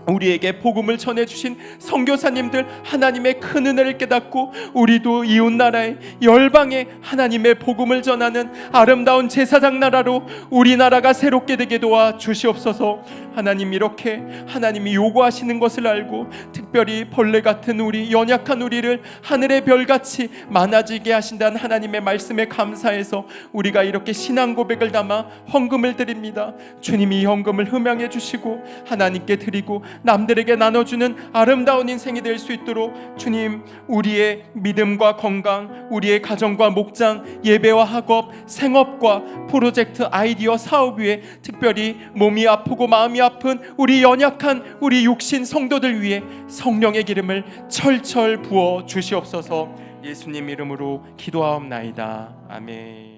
우리에게 복음을 전해주신 선교사님들 하나님의 큰 은혜를 깨닫고 우리도 이웃나라에 열방에 하나님의 복음을 전하는 아름다운 제사장 나라로 우리나라가 새롭게 되게 도와주시옵소서. 하나님 이렇게 하나님이 요구하시는 것을 알고 특별히 벌레 같은 우리 연약한 우리를 하늘의 별같이 많아지게 하신다는 하나님의 말씀에 감사해서 우리가 이렇게 신앙 고백을 담아 헌금을 드립니다. 주님이 이 헌금을 흠양해 주시고 하나님께 드리고 남들에게 나눠주는 아름다운 인생이 될 수 있도록 주님 우리의 믿음과 건강, 우리의 가정과 목장, 예배와 학업, 생업과 프로젝트, 아이디어, 사업 위에 특별히 몸이 아프고 마음이 아픈 우리 연약한 우리 육신 성도들 위해 성령의 기름을 철철 부어 주시옵소서. 예수님 이름으로 기도하옵나이다. 아멘.